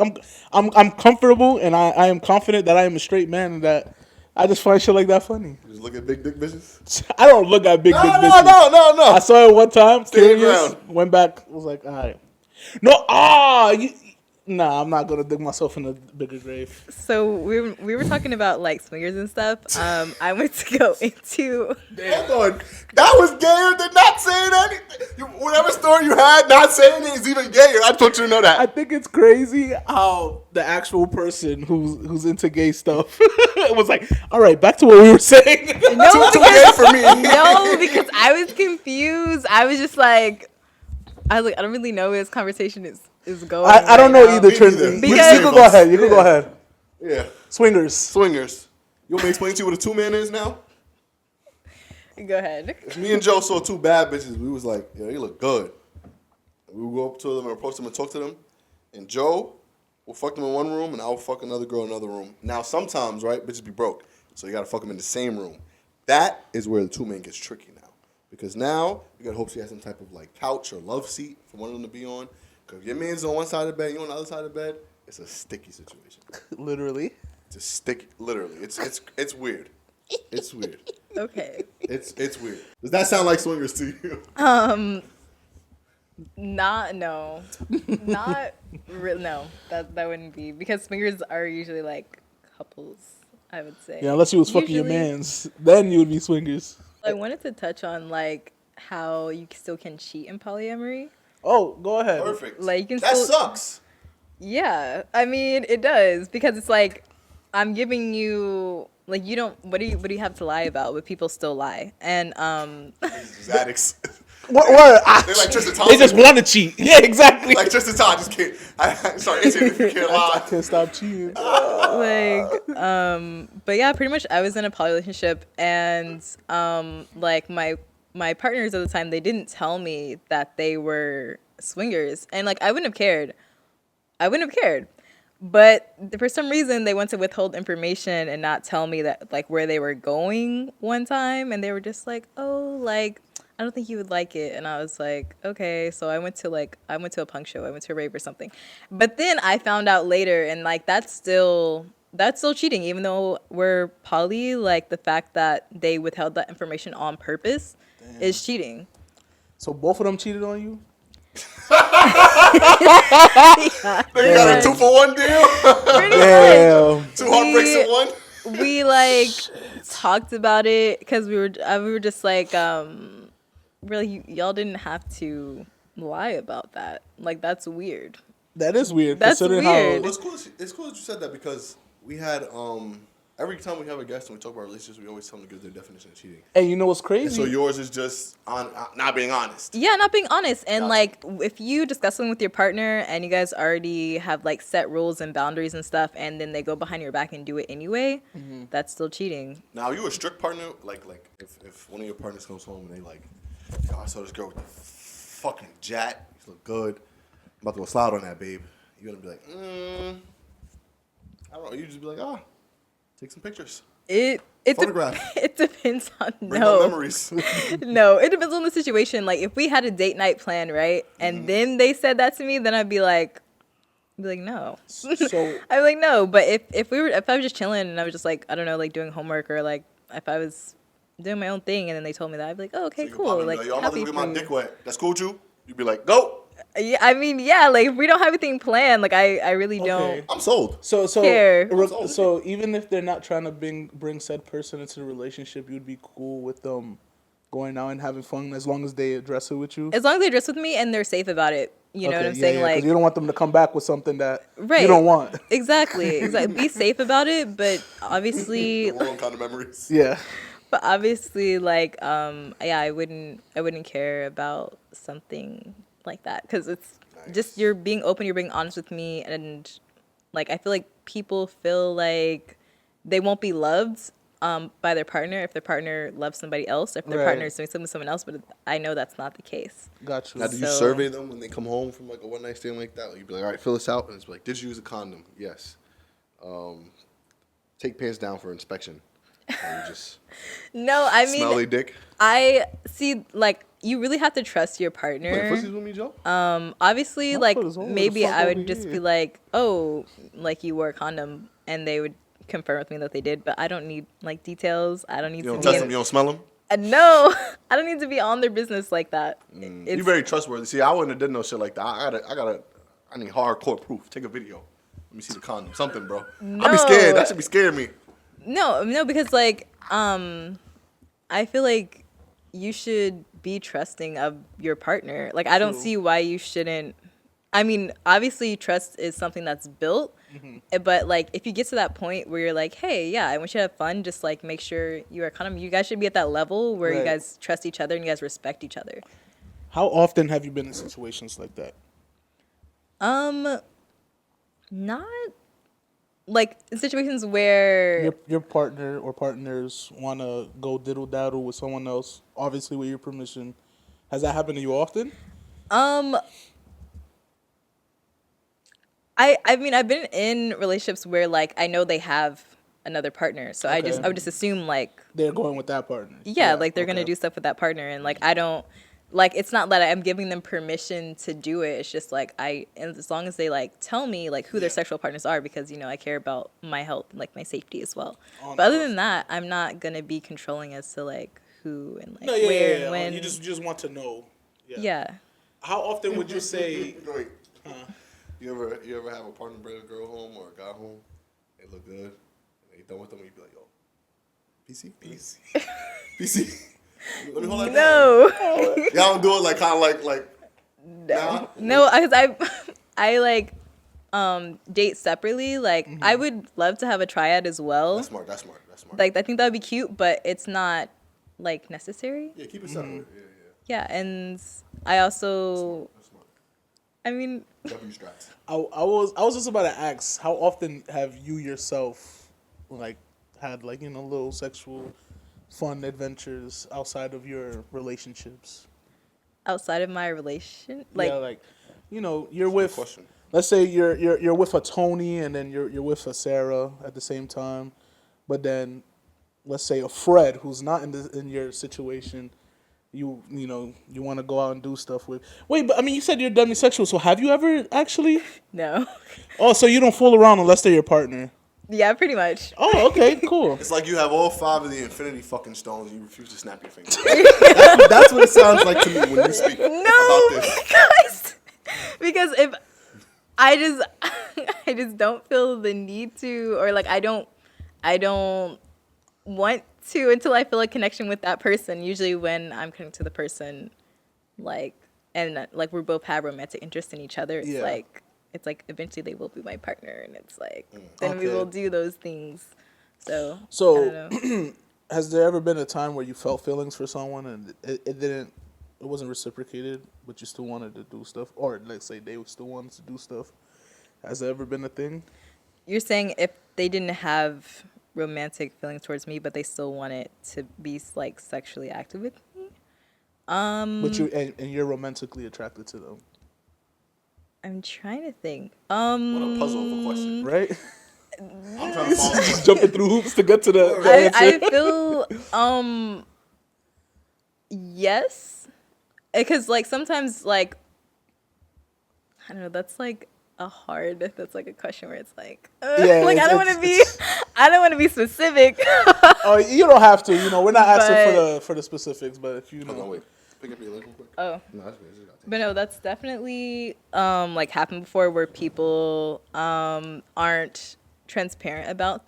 I'm comfortable, and I am confident that I am a straight man, and that I just find shit like that funny. Just look at big dick bitches. I don't look at big dick bitches. No. I saw it one time. Stay your Curious. ground. Went back. Was like, all right. No, nah, I'm not gonna dig myself in a bigger grave. so we were talking about like swingers and stuff. I went to go into Hold on. That was gayer than not saying anything. Whatever story you had, not saying it is even gayer. I want you to know that. I think it's crazy how the actual person who's into gay stuff was like, all right, back to what we were saying. no, Too gay for me. no, because I was confused. I was just like, I don't really know where this conversation is going. I don't know now. either, Me Trinity. neither. You Because- can go ahead. You can go ahead. Yeah. Swingers. Swingers. You want me to explain to you what a two-man is now? Go ahead. If me and Joe saw two bad bitches, we was like, yo, they look good. We would go up to them and approach them and talk to them. And Joe will fuck them in one room, and I will fuck another girl in another room. Now, sometimes, right, bitches be broke. So you got to fuck them in the same room. That is where the two-man gets tricky now. Because now, you got to hope she has some type of, like, couch or love seat for one of them to be on. Because if your man's on one side of the bed, you on the other side of the bed, it's a sticky situation. Literally. It's a sticky, literally. It's weird. It's weird. Okay. It's weird. Does that sound like swingers to you? Not real. No, that wouldn't be, because swingers are usually like couples, I would say. Yeah, unless you was fucking your Usually- mans, then you would be swingers. I wanted to touch on like how you still can cheat in polyamory. Oh, go ahead. Perfect. Like, you can that still- sucks. Yeah, I mean it does, because it's like I'm giving you like, you don't, what do you have to lie about, but people still lie. And These addicts. What? They're like Tristan Thompson. They just want to cheat. Yeah, exactly. Like Tristan Thompson, I just can't. Sorry, it's if you can't I lie. can't stop cheating. but yeah, pretty much I was in a poly relationship, and like my partners at the time, they didn't tell me that they were swingers, and like I wouldn't have cared. But for some reason, they went to withhold information and not tell me that, like, where they were going one time, and they were just like, oh, like, I don't think you would like it. And I was like, okay. So I went to a punk show. I went to a rave or something. But then I found out later, and like that's still cheating, even though we're poly. Like, the fact that they withheld that information on purpose is cheating. So both of them cheated on you? They got a 2-for-1 deal. Damn. 2 heartbreaks in one. We like talked about it because we were just like, really, y'all didn't have to lie about that. Like, that's weird. That is weird. That's considering weird. Well, it's cool that you said that, because we had every time we have a guest and we talk about relationships, we always tell them to give their definition of cheating. Hey, you know what's And crazy? so yours is just on not being honest. Yeah, not being honest. And Gotcha. like, if you discuss something with your partner and you guys already have like set rules and boundaries and stuff, and then they go behind your back and do it anyway, that's still cheating. Now, are you a strict partner? Like if one of your partners comes home and they like, yo, I saw this girl with the fucking jet. You look good. I'm about to go slide on that, babe. You're gonna be like, I don't. Or you just be like, take some pictures. It Photograph. it depends on Bring up memories. No, it depends on the situation. Like if we had a date night plan, right, and then they said that to me, then I'd be like no. So I'd be like no. But if I was just chilling and I was just like I don't know like doing homework or like if I was doing my own thing and then they told me that I'd be like oh okay So cool like, yo, I'm about to happy go get for my you. dick wet. That's cool with you? You'd be like, go. Yeah, I mean yeah like if we don't have anything planned like I really don't. I'm sold. So Care. so even if they're not trying to bring said person into the relationship, you'd be cool with them going out and having fun as long as they address it with you. As long as they dress with me and they're safe about it, you know what I'm saying? 'cause Like you don't want them to come back with something that right. you don't want. Exactly. Be safe about it, but obviously The wrong kind of memories. Yeah. but obviously like yeah, I wouldn't care about something like that because it's just you're being open, you're being honest with me, and like I feel like people feel like they won't be loved by their partner if their partner loves somebody else, if their Right. partner is doing something with someone else, but I know that's not the case. Got you. Now, do you So- survey them when they come home from like a one night stand like that? Like, you'd be like, all right, fill this out, and it's like, did you use a condom? Yes. Take pants down for inspection. And you just No, I mean smelly dick. I see like you really have to trust your Playing partner. pussies with me, Joe? Obviously, My like foot is all the maybe fuck I would over just here. be like, oh, like you wore a condom, and they would confirm with me that they did. But I don't need like details. I don't need You don't to touch be. them, you don't smell them? No, I don't need to be on their business like that. You're very trustworthy. See, I wouldn't have done no shit like that. I need hardcore proof. Take a video. Let me see the condom. Something, bro. I'd be scared. That should be scaring me. No, because like I feel like you should be trusting of your partner. Like I don't True. see why you shouldn't. I mean, obviously trust is something that's built, but like if you get to that point where you're like, hey, yeah, I want you to have fun, just like make sure you are kind of you guys should be at that level where you Right. guys trust each other and you guys respect each other. How often have you been in situations like that? Not like in situations where Your partner or partners want to go diddle daddle with someone else, obviously with your permission. Has that happened to you often? I mean I've been in relationships where like I know they have another partner, so I Okay. would just assume like They're going with that partner. yeah, like they're gonna okay. do stuff with that partner, and like I don't like it's not that I'm giving them permission to do it. It's just like and as long as they like tell me like who their sexual partners are, because you know I care about my health and like my safety as well. Oh, But other nice. than that, I'm not gonna be controlling as to like who and like No, yeah, where yeah, and yeah. when. You just want to know. yeah. How often would you say? Wait. You ever have a partner bring a girl home or a guy home? They look good. And they done with them, and you be like, yo, PC? PC? Let me hold that down. No. Y'all don't do it like kind of like nah? No, because I like date separately. Like I would love to have a triad as well. That's smart. That's smart. Like I think that would be cute, but it's not like necessary. Yeah, keep it separate. Yeah, and I also, That's smart. I mean, W strats. I was just about to ask, how often have you yourself like had like little sexual fun adventures outside of your relationships? outside of my relation, like Yeah, like you're with. Question. Let's say you're with a Tony and then you're with a Sarah at the same time, but then let's say a Fred who's not in your situation. You want to go out and do stuff with. Wait, but I mean, you said you're demisexual, so have you ever actually? no. Oh, so you don't fool around unless they're your partner. Yeah, pretty much. Oh, okay, cool. It's like you have all 5 of the infinity fucking stones. You refuse to snap your fingers. That's what it sounds like to me when you speak No, about this. guys, because if I just don't feel the need to, or like I don't want to until I feel a connection with that person. Usually when I'm connected to the person, like, and like we both have romantic interest in each other, Yeah. it's like eventually they will be my partner, and it's like then we Okay. will do those things. So I don't know. Has there ever been a time where you felt feelings for someone and it wasn't reciprocated, but you still wanted to do stuff, or let's say they still wanted to do stuff? Has there ever been a thing? You're saying if they didn't have romantic feelings towards me, but they still wanted to be like sexually active with me? But you and you're romantically attracted to them, I'm trying to think. What a puzzle of a question. right? I'm trying to follow. Jumping through hoops to get to the I answer. feel yes, because like sometimes like I don't know, that's like a question where it's like Yeah, like I don't want to be specific. Oh, you don't have to. You know, we're not asking But- for the specifics, but if you know, Hold on, wait. Pick up your leg real quick. Oh. No, that's good. It's got But no, that's definitely like happened before where people aren't transparent about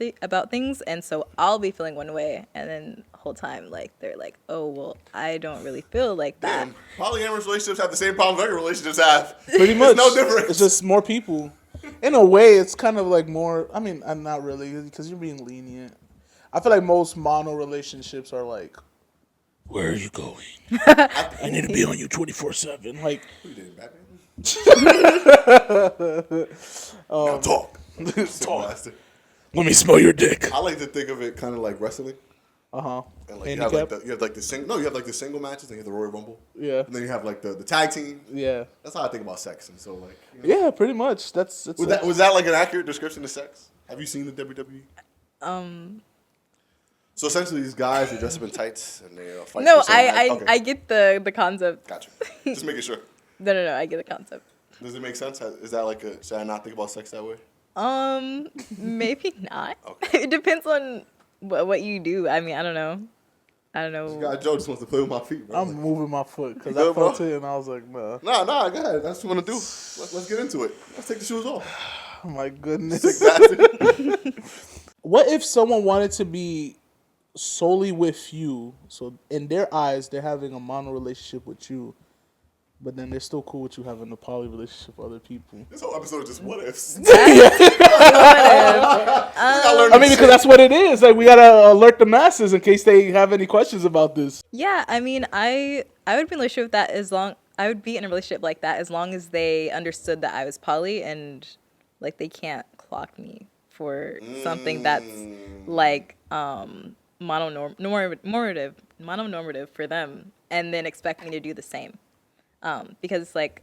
things, and so I'll be feeling one way, and then the whole time like they're like, oh well, I don't really feel like that. Damn, polyamorous relationships have the same problems regular relationships have. pretty much, It's no different. It's just more people. In a way, it's kind of like more. I mean, I'm not really because you're being lenient. I feel like most mono relationships are like, where are you going? I need to be on you 24/7. Like, Who did Batman? Um, Now talk. talk. Master. Let me smell your dick. I like to think of it kind of like wrestling. And And like you have like the single matches, then you have the Royal Rumble. Yeah. And then you have like the tag team. Yeah. That's how I think about sex. And so like you know. Yeah, pretty much. That's Was that like an accurate description of sex? Have you seen the WWE? So essentially, these guys are dressed up in tights and they fight. No, for some match. Okay. I get the concept. Gotcha. Just making sure. No, I get the concept. Does it make sense? Is that like should I not think about sex that way? Maybe not. Okay. It depends on what you do. I mean, I don't know. This guy Joe just wants to play with my feet, bro. I'm moving my foot because You I good, bro? felt it and I was like, nah. Nah, go ahead. That's what I want to do. Let's get into it. Let's take the shoes off. Oh my goodness. Exactly. What if someone wanted to be solely with you? So in their eyes, they're having a mono relationship with you, but then they're still cool with you having a poly relationship with other people. This whole episode is just what ifs. I mean, because that's what it is. Like, we gotta alert the masses in case they have any questions about this. Yeah, I mean, I would be in a relationship with that I would be in a relationship like that as long as they understood that I was poly and like they can't clock me for something that's like mononormative for them and then expect me to do the same. Because it's like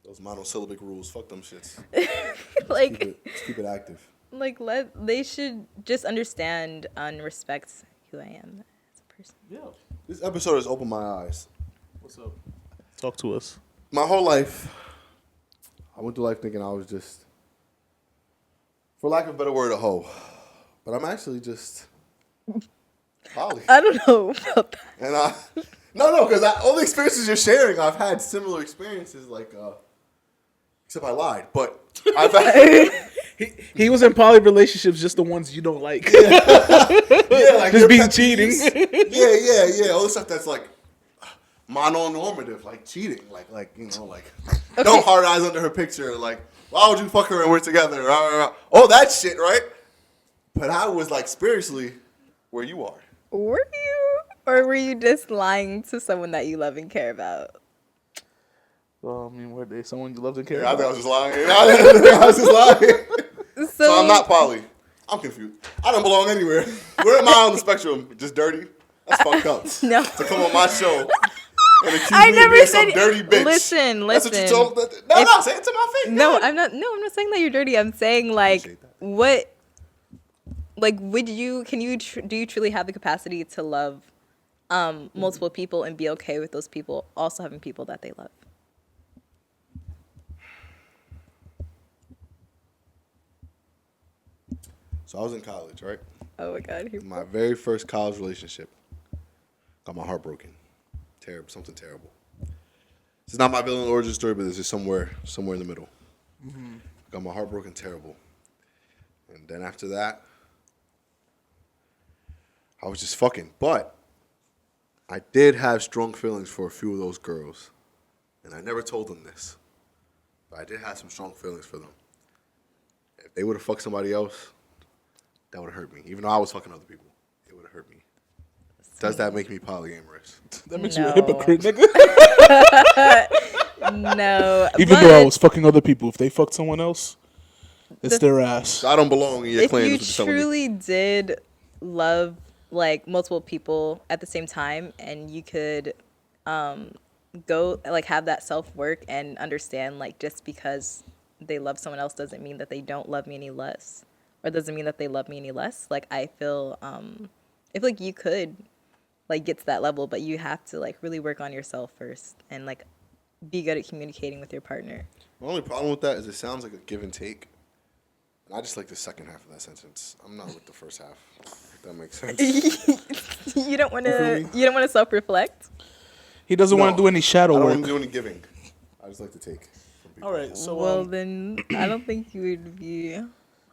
Those monosyllabic rules, fuck them shits. like Just keep it active. like they should just understand and respect who I am as a person. Yeah. This episode has opened my eyes. What's up? Talk to us. My whole life, I went through life thinking I was just, for lack of a better word, a hoe. But I'm actually just poly. I don't know about that. And no, because all the experiences you're sharing, I've had similar experiences. Like, except I lied, but I've had. He was in poly relationships, just the ones you don't like. Yeah, like Just your being pet cheating. peeves. Yeah. All the stuff that's like mononormative, like cheating, like you know, like don't hard eyes under her picture, like why would you fuck her and we're together? All that shit, right? But I was like spiritually where you are. Were you? Or were you just lying to someone that you love and care about? Well, I mean, were they someone you loved and cared I about? think I was just lying. I was just lying. So I'm not poly. I'm confused. I don't belong anywhere. Where am I on the spectrum? Just dirty? That's fucked up. No. To come on my show and accuse I me of never being said some dirty bitch. Listen. That's what you told. No, say it to my face. No, man. I'm not saying that you're dirty. I'm saying like Appreciate that. what like do you truly have the capacity to love multiple people and be okay with those people also having people that they love? So I was in college, right? Oh my god. My very first college relationship. Got my heart broken. Terrible, something terrible. This is not my villain origin story, but this is somewhere in the middle. Got my heart broken, terrible. And then after that, I was just fucking. But I did have strong feelings for a few of those girls. And I never told them this. But I did have some strong feelings for them. If they would have fucked somebody else, that would have hurt me. Even though I was fucking other people, it would have hurt me. Does that make me polyamorous? That makes you a No. hypocrite, nigga. No. Even but though I was fucking other people, if they fucked someone else, it's their ass. I don't belong in your if clan. you is what you're telling me. truly did love like multiple people at the same time and you could go like have that self-work and understand like just because they love someone else doesn't mean that they don't love me any less or doesn't mean that they love me any less. Like I feel like you could like get to that level, but you have to like really work on yourself first and like be good at communicating with your partner. The only problem with that is it sounds like a give and take. And I just like the second half of that sentence. I'm not with the first half. If that makes sense. You don't want to self-reflect. He doesn't want to do any shadow I don't work. want to do any giving. I just like to take from people. All right, so Well, then I don't think you would be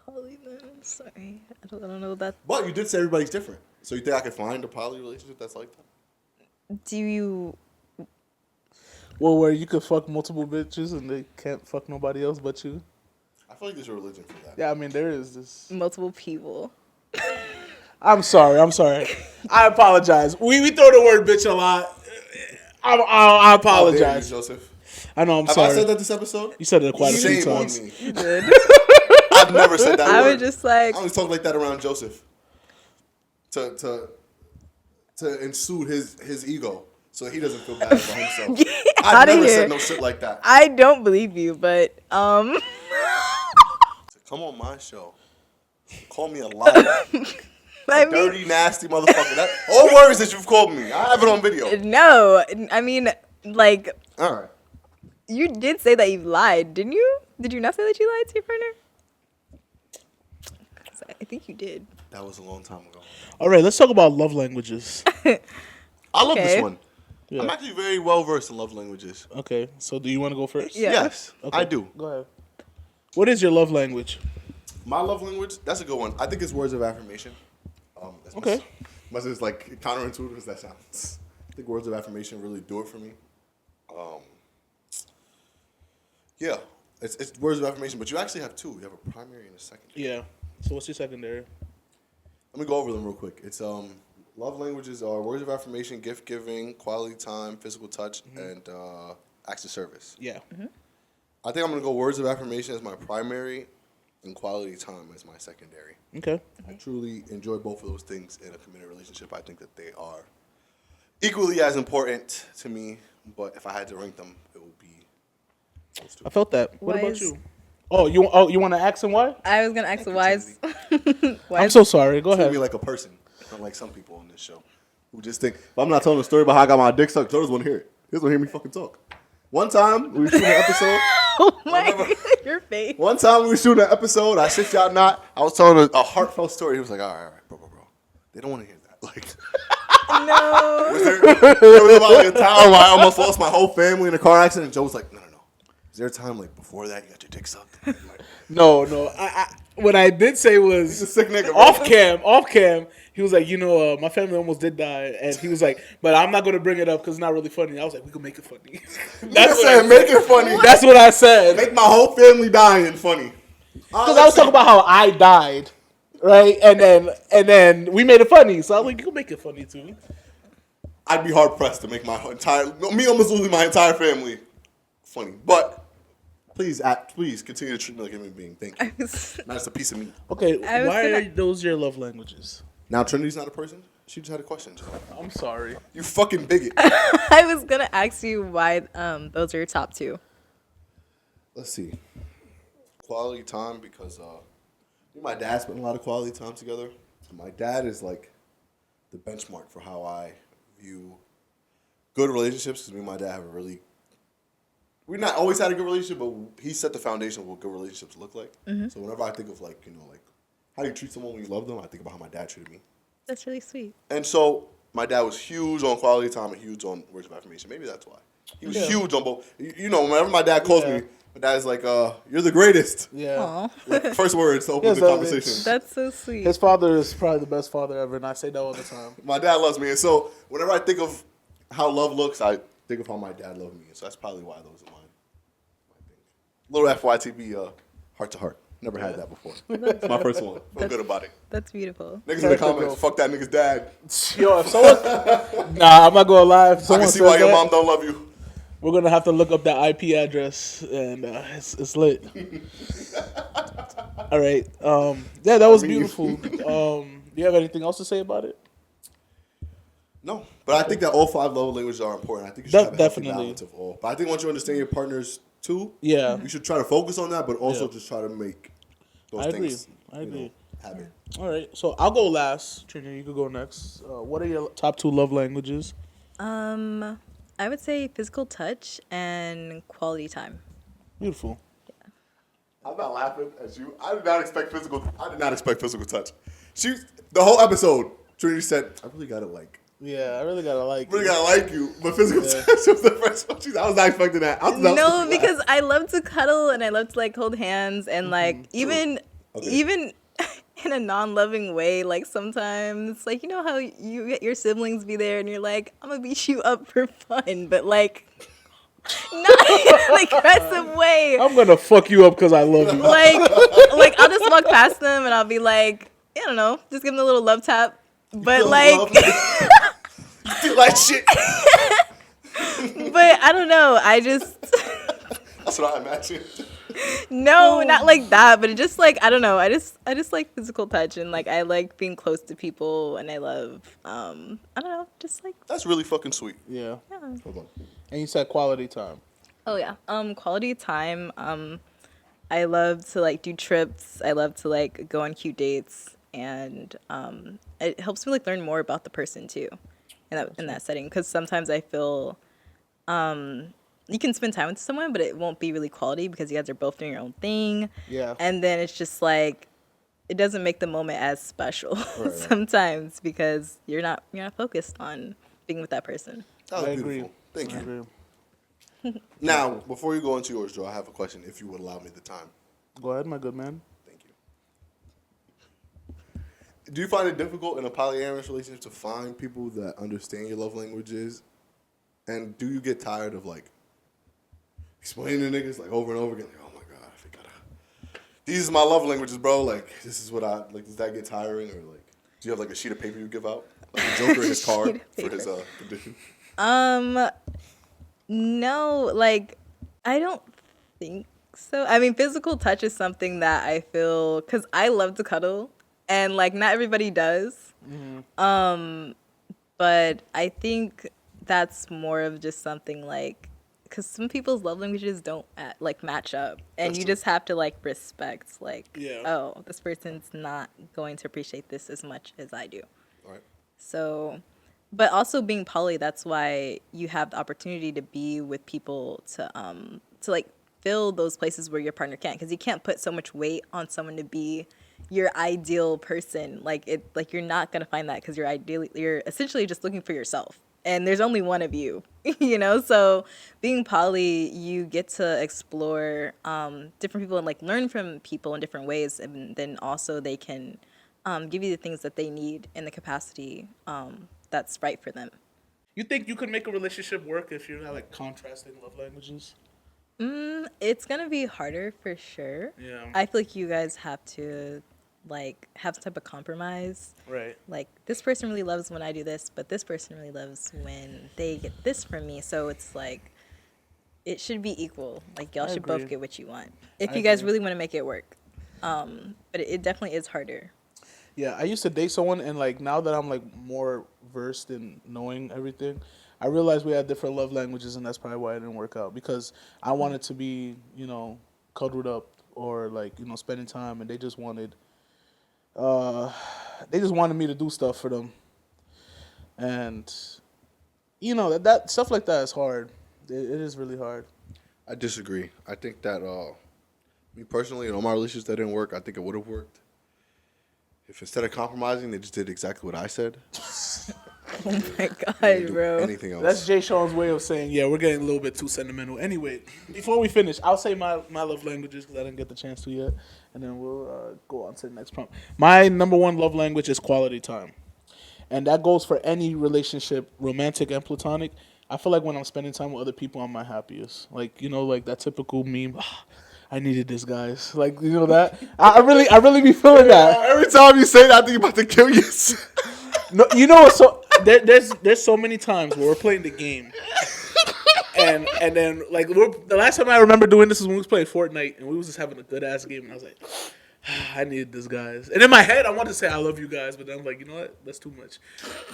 poly then. Sorry, I don't know that. But you did say everybody's different. So you think I could find a poly relationship that's like that? Do you? well, where you could fuck multiple bitches and they can't fuck nobody else but you. I feel like there's a religion for that. Yeah, I mean there is this. Multiple people. I'm sorry. I apologize. We throw the word bitch a lot. I How dare you, apologize. Joseph. I know. I'm Have sorry. I said that this episode? You said it quite a few Shame on times. me. You did. I've never said that I word. was just like, I always talk like that around Joseph. To ensue his ego so he doesn't feel bad about himself. I've outta never here. said no shit like that. I don't believe you, but To come on my show, call me a liar. I mean, Dirty, nasty motherfucker. That, all words that you've called me. I have it on video. no. I mean, like, All right. you did say that you lied, didn't you? Did you not say that you lied to your partner? 'Cause I think you did. That was a long time ago. All right, let's talk about love languages. I love Okay. this one. Yeah. I'm actually very well versed in love languages. Okay, so do you want to go first? Yeah. Yes, Okay. I do. Go ahead. What is your love language? My love language, that's a good one. I think it's words of affirmation. As Okay. Much as like counterintuitive as that sounds. I think words of affirmation really do it for me. Yeah, it's words of affirmation, but you actually have two. You have a primary and a secondary. Yeah. So what's your secondary? Let me go over them real quick. It's love languages are words of affirmation, gift giving, quality time, physical touch, and acts of service. Yeah. I think I'm gonna go words of affirmation as my primary, and quality time as my secondary. Okay. I truly enjoy both of those things in a committed relationship. I think that they are equally as important to me, but if I had to rank them, it would be those two. I felt that. What Why about is- you? Oh, you want to ask him why? I was gonna ask why is I'm so sorry. Go Treat ahead. me like a person, not like some people on this show who just think, if I'm not telling a story about how I got my dick sucked, Joe doesn't want to hear it. He doesn't want to hear me fucking talk. One time, we were shooting an episode. oh my god, your face. One time, we were shooting an episode. I shit y'all not. I was telling a heartfelt story. He was like, all right, bro. They don't want to hear that. Like, No. there was about like a time where I almost lost my whole family in a car accident. Joe was like, no. Is there a time like before that you got your dick sucked? I'm like, No. What I did say was he's a sick nigga, bro. off cam. He was like, my family almost did die, and he was like, but I'm not gonna bring it up because it's not really funny. I was like, we can make it funny. That's what I said. Make it funny. That's what I said. Make my whole family dying funny. Because I was talking about how I died, right? And then we made it funny. So I was like, you can make it funny too. I'd be hard pressed to make me almost losing my entire family funny. But please continue to treat me like a human being. Thank you. Not just a piece of meat. Okay, I was why gonna- are those your love languages? Now Trinity's not a person. She just had a question. Joe. I'm sorry. You fucking bigot. I was gonna ask you why those are your top two. Let's see. Quality time because me and my dad spent a lot of quality time together. And my dad is like the benchmark for how I view good relationships because me and my dad have a really... We've not always had a good relationship, but he set the foundation of what good relationships look like. So whenever I think of like how you treat someone when you love them, I think about how my dad treated me. That's really sweet. And so my dad was huge on quality time and huge on words of affirmation. Maybe that's why. He was huge on both. Whenever my dad calls me, my dad's like, you're the greatest. Yeah. Aw, Like, first words to open Yes, the that conversation. that's so sweet. His father is probably the best father ever, and I say that all the time. My dad loves me. And so whenever I think of how love looks, I think of how my dad loved me. And so that's probably why those are mine. Little FYTB, heart to heart. Never had that before. It's my first one. Feel good about it. That's beautiful. Niggas in the comments, fuck that nigga's dad. Yo, if someone... Nah, I'm not going to lie. If I someone can see says why your that, mom don't love you. we're going to have to look up that IP address, and it's lit. All right. Yeah, that was beautiful. Do you have anything else to say about it? No, but I think that all 5 love languages are important. I think you should have a healthy Definitely. balance of all. But I think once you understand your partners too, Yeah. you should try to focus on that, but also Yeah. just try to make those I agree. things. I agree. have it. All right, so I'll go last. Trini, you could go next. What are your top 2 love languages? I would say physical touch and quality time. Beautiful. I'm not laughing at you. I did not expect physical touch. The whole episode, Trinity said, I really gotta like. Yeah, I really gotta like you. But physical touch was the first one. I was not expecting that. No, because I love to cuddle and I love to like hold hands and like even in a non-loving way, like sometimes, like, you know how you get your siblings be there and you're like, I'm gonna beat you up for fun, but like not in an aggressive way. I'm gonna fuck you up because I love you. Like I'll just walk past them and I'll be like, I don't know, just give them a little love tap. But like you like shit. But I don't know, I just That's what I imagined. No, not like that, but it just like I don't know. I just like physical touch and like I like being close to people and I love I don't know, just like That's really fucking sweet. Yeah. Hold on. And you said quality time. Oh yeah. Quality time. I love to like do trips. I love to like go on cute dates and it helps me like learn more about the person too in that setting because sometimes I feel you can spend time with someone, but it won't be really quality because you guys are both doing your own thing. Yeah. And then it's just like, it doesn't make the moment as special sometimes because you're not focused on being with that person. That was beautiful. Agree. Thank you. Agree. Now, before you go into yours, Joe, I have a question if you would allow me the time. Go ahead, my good man. Thank you. Do you find it difficult in a polyamorous relationship to find people that understand your love languages? And do you get tired of like explaining to niggas like over and over again, like, oh my god, I gotta. These are my love languages, bro. Like, this is what I like. Does that get tiring, or like, do you have like a sheet of paper you give out, like a Joker in his card for his condition? No, like I don't think so. I mean, physical touch is something that I feel because I love to cuddle, and like not everybody does. Mm-hmm. But I think that's more of just something like. Because some people's love languages don't like match up, and that's you true. Just have to like respect, like, oh, this person's not going to appreciate this as much as I do. All right. So, but also being poly, that's why you have the opportunity to be with people to like fill those places where your partner can't, because you can't put so much weight on someone to be your ideal person. Like you're not gonna find that because you're essentially just looking for yourself. And there's only one of you, you know? So being poly, you get to explore different people and like learn from people in different ways. And then also they can give you the things that they need in the capacity that's right for them. You think you could make a relationship work if you're not like contrasting love languages? It's going to be harder for sure. Yeah. I feel like you guys have to like have some type of compromise. Right. Like this person really loves when I do this, but this person really loves when they get this from me. So it's like it should be equal. Like y'all should both get what you want. If you guys really want to make it work. But it definitely is harder. Yeah, I used to date someone and like now that I'm like more versed in knowing everything, I realized we had different love languages and that's probably why it didn't work out. Because I wanted to be, you know, cuddled up or like, you know, spending time and they just wanted me to do stuff for them, and you know that stuff like that is hard. It is really hard. I disagree. I think that me personally, in all my relationships that didn't work, I think it would have worked if instead of compromising, they just did exactly what I said. Oh my god, bro! Anything else? That's Jay Sean's way of saying, yeah, we're getting a little bit too sentimental. Anyway, before we finish, I'll say my love languages because I didn't get the chance to yet, and then we'll go on to the next prompt. My number one love language is quality time, and that goes for any relationship, romantic and platonic. I feel like when I'm spending time with other people, I'm my happiest. Like, you know, like that typical meme. I needed this, guys. Like, you know that. I really be feeling that. Every time you say that, I think you're about to kill yourself. No, you know, so there's so many times where we're playing the game, and then like the last time I remember doing this is when we was playing Fortnite, and we was just having a good ass game, and I was like, I needed this, guys. And in my head, I wanted to say I love you guys, but then I'm like, you know what? That's too much.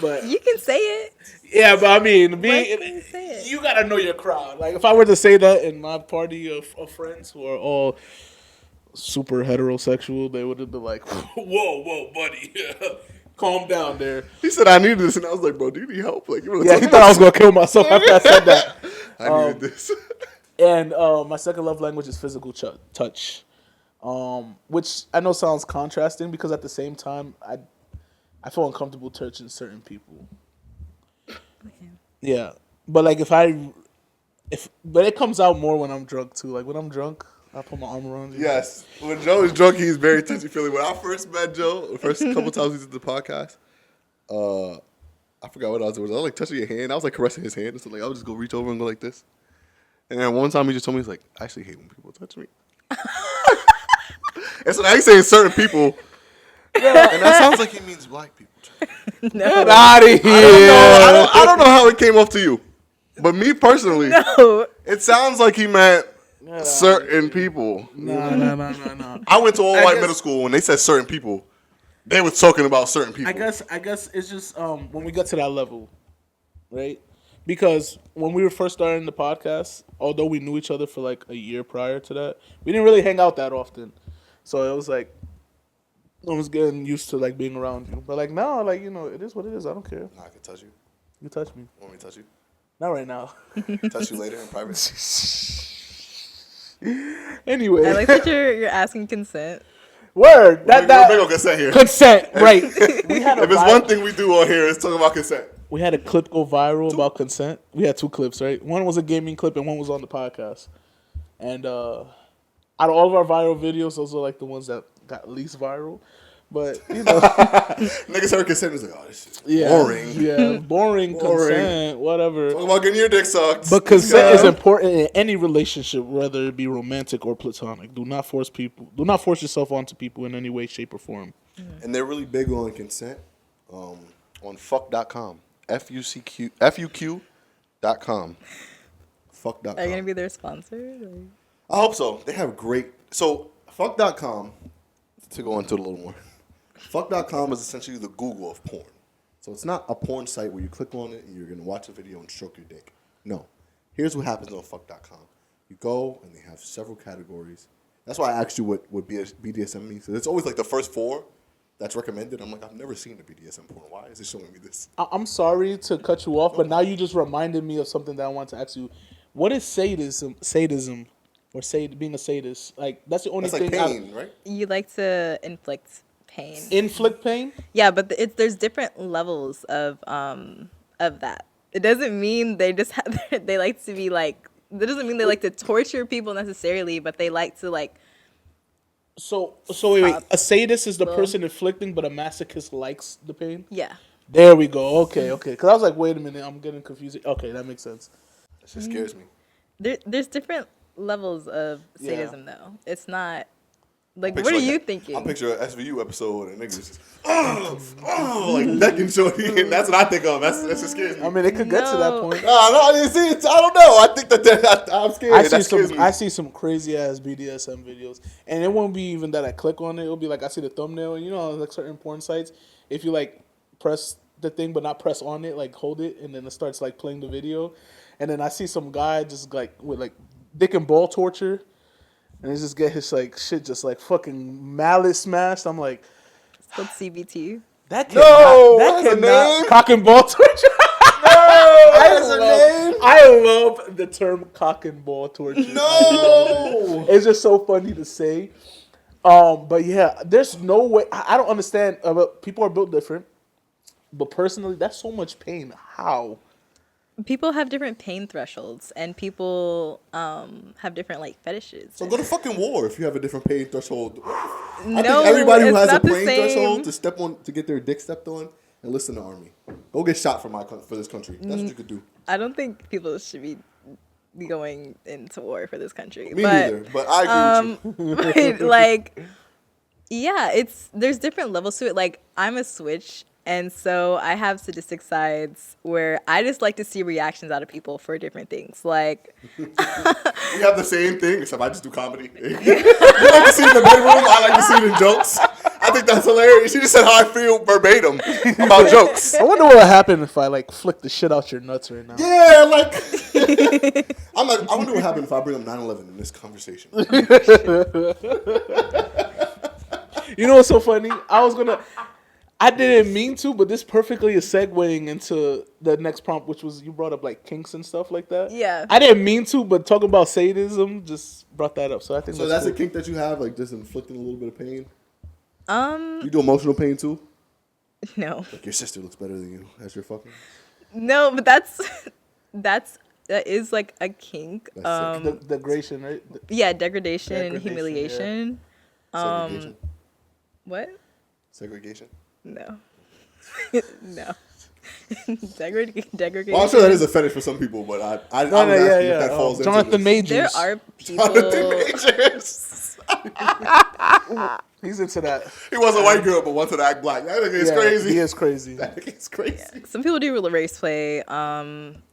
But you can say it. Yeah, but I mean, you gotta know your crowd. Like if I were to say that in my party of friends who are all super heterosexual, they would have been like, whoa, buddy. Calm down there. He said I needed this, and I was like, bro, do you need help? Like, Yeah, he thought I was going to kill myself after I said that. I needed this. And my second love language is physical touch, which I know sounds contrasting because at the same time, I feel uncomfortable touching certain people. Yeah, but like but it comes out more when I'm drunk too. Like when I'm drunk, I put my arm around you. Yes. When Joe is drunk, he's very touchy-feely. When I first met Joe, the first couple times we did the podcast, I forgot what I was doing. I was like touching your hand. I was like caressing his hand. So like I would just go reach over and go like this. And then one time he just told me, he's like, I actually hate when people touch me. And so now he's saying certain people. And that sounds like he means black people. No. Get out of here. I don't know how it came off to you. But me personally, No. it sounds like he meant certain people. No. I went to all white guess- middle school and they said certain people. They were talking about certain people. I guess it's just when we got to that level, right? Because when we were first starting the podcast, although we knew each other for like a year prior to that, we didn't really hang out that often. So it was like I was getting used to like being around you. But like now, like it is what it is. I don't care. I can touch you. You touch me. Want me to touch you? Not right now. Touch you later in private. Anyway, I like that you're asking consent. word We're big on consent here. consent, right? We had If it's one thing we do on here, it's talk about consent. We had a clip go viral about consent. We had 2 clips, right? One was a gaming clip and one was on the podcast. And out of all of our viral videos, those are like the ones that got least viral. But Niggas heard consent and was like, oh, this is boring. Yeah, boring consent, whatever. Talk about getting your dick sucked. But consent is important in any relationship, whether it be romantic or platonic. Do not force yourself onto people in any way, shape, or form. And they're really big on consent on fuck.com. FUQ.com. Fuck.com. Are you gonna be their sponsor? Or? I hope so. They have great. So, fuck.com, to go into it a little more, fuck.com is essentially the Google of porn. So, it's not a porn site where you click on it and you're going to watch a video and stroke your dick. No. Here's what happens on fuck.com. You go and they have several categories. That's why I asked you what BDSM means. So, it's always like the first 4 that's recommended. I'm like, I've never seen a BDSM porn. Why is it showing me this? I'm sorry to cut you off, but now you just reminded me of something that I want to ask you. What is sadism? Or being a sadist? Like that's the only That's thing. like pain, right? You like to inflict pain. Inflict pain? Yeah, but there's different levels of that. It doesn't mean they just they like to be like. That doesn't mean they like to torture people necessarily, but they like to like. So wait. A sadist is the person inflicting, but a masochist likes the pain. Yeah. There we go. Okay. Because I was like, wait a minute, I'm getting confused. Okay, that makes sense. That shit scares me. There's different levels of sadism though. It's not like what Picture are like you that. thinking? I picture an SVU episode and niggas just like necking shorty, and that's what I think of. That's just scares me. I mean, it could get to that No. point. No, I didn't see it. I don't know. I think I'm scared. I see some crazy ass BDSM videos, and it won't be even that I click on it. It'll be like I see the thumbnail, and like certain porn sites, if you like press the thing but not press on it, like hold it, and then it starts like playing the video, and then I see some guy just like with like dick and ball torture, and he just get his like shit just like fucking mallet smashed. I'm like, It's called CBT. that that's a cannot name? cock and ball torture. I love the term cock and ball torture. No. It's just so funny to say. But yeah, there's no way. I don't understand. People are built different, but personally, that's so much pain. How? People have different pain thresholds, and people have different like fetishes. So go to fucking war if you have a different pain threshold. I No, think everybody who it's has a not the pain same. threshold to get their dick stepped on and listen to Army. Go get shot for this country. That's what you could do. I don't think people should be going into war for this country. Me neither, but I agree with you. But, like, yeah, there's different levels to it. Like, I'm a switch, and so I have sadistic sides where I just like to see reactions out of people for different things. Like, We have the same thing, except I just do comedy. You like to see it in the bedroom, I like to see it in jokes. I think that's hilarious. You just said how I feel verbatim about jokes. I wonder what would happen if I like flick the shit out your nuts right now. Yeah, like I'm like, I wonder what happened if I bring up 9/11 in this conversation. You know what's so funny? I didn't mean to, but this perfectly is segueing into the next prompt, which was you brought up like kinks and stuff like that. Yeah. I didn't mean to, but talking about sadism just brought that up. So I think So that's cool. a kink that you have, like just inflicting a little bit of pain. Um, You do emotional pain too. no. Like your sister looks better than you as you're fucking. No, but that is like a kink. That's sick. Degradation, right? Yeah, degradation and Degradation, humiliation. Segregation. What? Segregation. No. No. Degradation. Well, I'm sure that is a fetish for some people, but I was asking if that falls into Jonathan this. Majors. There are people. Jonathan Majors. He's into that. He was a white girl, but wanted to act black. That nigga is crazy. He is crazy. That nigga is crazy. Some people do race play.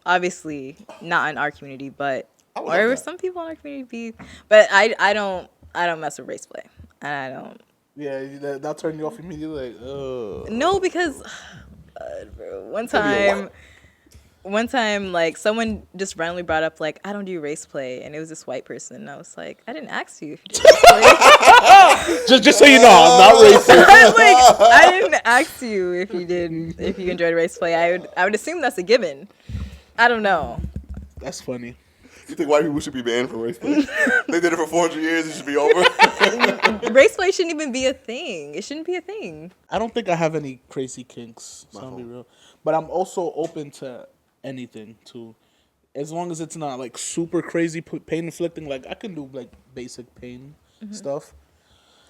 Obviously not in our community, but I would love or that. some people in our community be. But I don't mess with race play. And I don't. Yeah, that'll turn you off immediately. Like, ugh. No, because bro, one time, like someone just randomly brought up like I don't do race play, and it was this white person. And I was like, I didn't ask you if you did race play. Just so you know, I'm not racist. I was like, I didn't ask you if you enjoyed race play. I would assume that's a given. I don't know. That's funny. You think white people should be banned from race play? They did it for 400 years. It should be over. Race play shouldn't even be a thing. It shouldn't be a thing. I don't think I have any crazy kinks. So I'll be real, but I'm also open to anything too, as long as it's not like super crazy pain inflicting. Like I can do like basic pain stuff.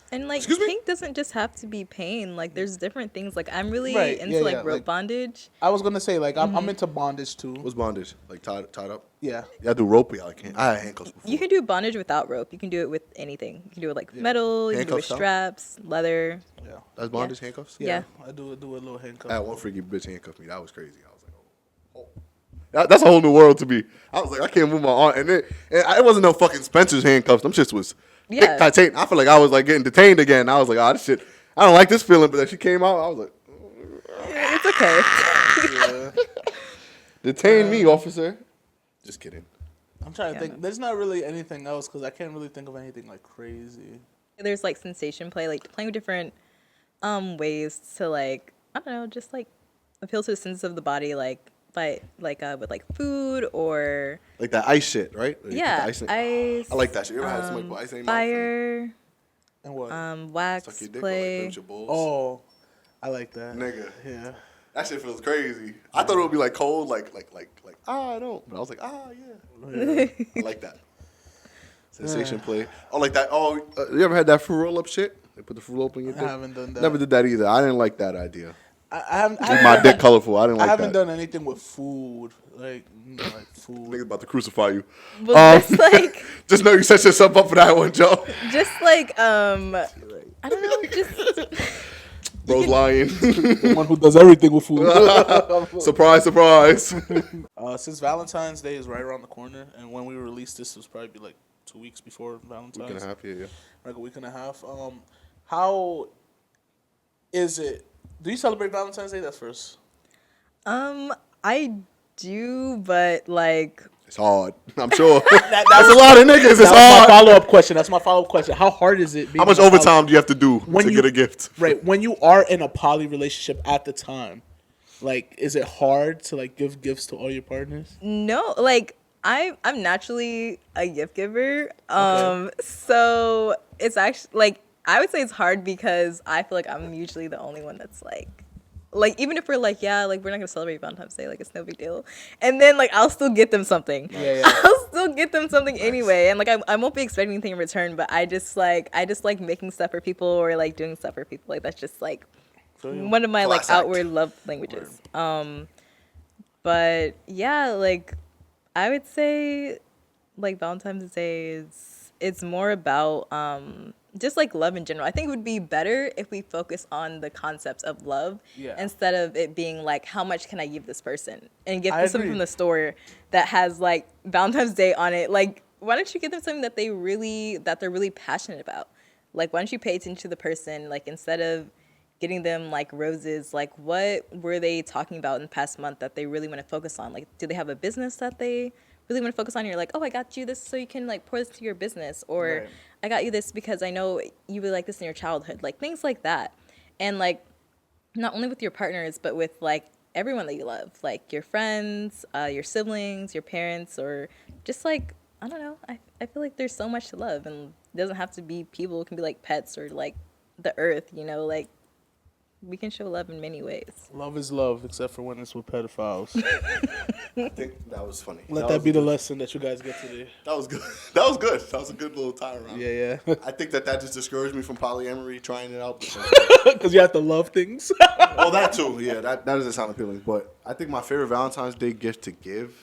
And like Excuse me? kink doesn't just have to be pain. Like there's different things. Like I'm really Right, into yeah, like yeah, rope like- bondage. I was gonna say like I'm into bondage too. What's bondage? Like tied up? Yeah, Yeah, I do rope. Yeah, I had handcuffs before. You can do bondage without rope. You can do it with anything. You can do it like metal. You can do it with Handcuffs, straps, leather. yeah, That's bondage handcuffs? Yeah. I do a little handcuff. I had one freaky bitch handcuff me. That was crazy. I was like, oh. That's a whole new world to me. I was like, I can't move my arm. And it wasn't no fucking Spencer's handcuffs. Them shits was Yeah. thick, tight. I feel like I was like getting detained again. I was like, oh, this shit, I don't like this feeling. But then she came out, I was like, It's okay. detain me, officer. Just kidding. I'm trying to Yeah, think. no. There's not really anything else because I can't really think of anything like crazy. There's like sensation play, like playing with different ways to like I don't know, just like appeal to the senses of the body, like with like food or Like that ice shit, right? Where you put the yeah, ice in- ice. I like that shit. You ever had somebody put ice in your mouth? Fire, And what? wax, Suck your dick or like play. pinch your balls? Oh, I like that. Nigga. Yeah. That shit feels crazy. I thought it would be like cold, like I don't. But I was like, yeah. I like that. Sensation play. Oh, like that. Oh, you ever had that fruit roll up shit? They put the fruit roll up in your I dick. haven't done that. Never did that either. I didn't like that idea. I haven't. Keep my dick colorful. I didn't I like haven't that. done anything with food, like food. Niggas about to crucify you. Well, just like Just know you set yourself up for that one, Joe. I don't know, just Bro's lying. The one who does everything with food. Surprise, surprise. Since Valentine's Day is right around the corner, and when we release this was probably like 2 weeks before Valentine's. Week and a half, yeah. Like a week and a half. How is it? Do you celebrate Valentine's Day? That's first. I do, but like It's hard. I'm sure. That's a lot of niggas. It's That's my hard. follow-up question. How hard is it? How much overtime do you have to do When to you- get a gift? Right. When you are in a poly relationship at the time, like, is it hard to like give gifts to all your partners? no, like I'm naturally a gift giver. Okay. So it's actually like I would say it's hard because I feel like I'm usually the only one that's like even if we're like, yeah, like we're not gonna celebrate Valentine's Day, like it's no big deal. And then like I'll still get them something. Yeah. I'll still get them something anyway. And like I won't be expecting anything in return, but I just like making stuff for people or like doing stuff for people. Like that's just like one of my like Class act. outward love languages. But yeah, like I would say like Valentine's Day it's more about just like love in general. I think it would be better if we focus on the concepts of love instead of it being like how much can I give this person and give I them something agree. from the store that has like Valentine's Day on it. Like why don't you give them something that they're really passionate about? Like why don't you pay attention to the person like instead of getting them like roses, like what were they talking about in the past month that they really want to focus on? Like do they have a business that they really want to focus on. You're like, oh, I got you this so you can like pour this to your business, or Right. I got you this because I know you really like this in your childhood, like things like that. And like not only with your partners, but with like everyone that you love, like your friends, your siblings, your parents, or just like, I don't know. I feel like there's so much to love, and it doesn't have to be people. It can be like pets or like the earth, you know, like we can show love in many ways. Love is love, except for when it's with pedophiles. I think that was funny. Let was that be the good. lesson that you guys get today. That was good. That was good. That was a good little tie around. Yeah, yeah. I think that just discouraged me from polyamory, trying it out. Because you have to love things. Well, that too. Yeah, that doesn't sound appealing. But I think my favorite Valentine's Day gift to give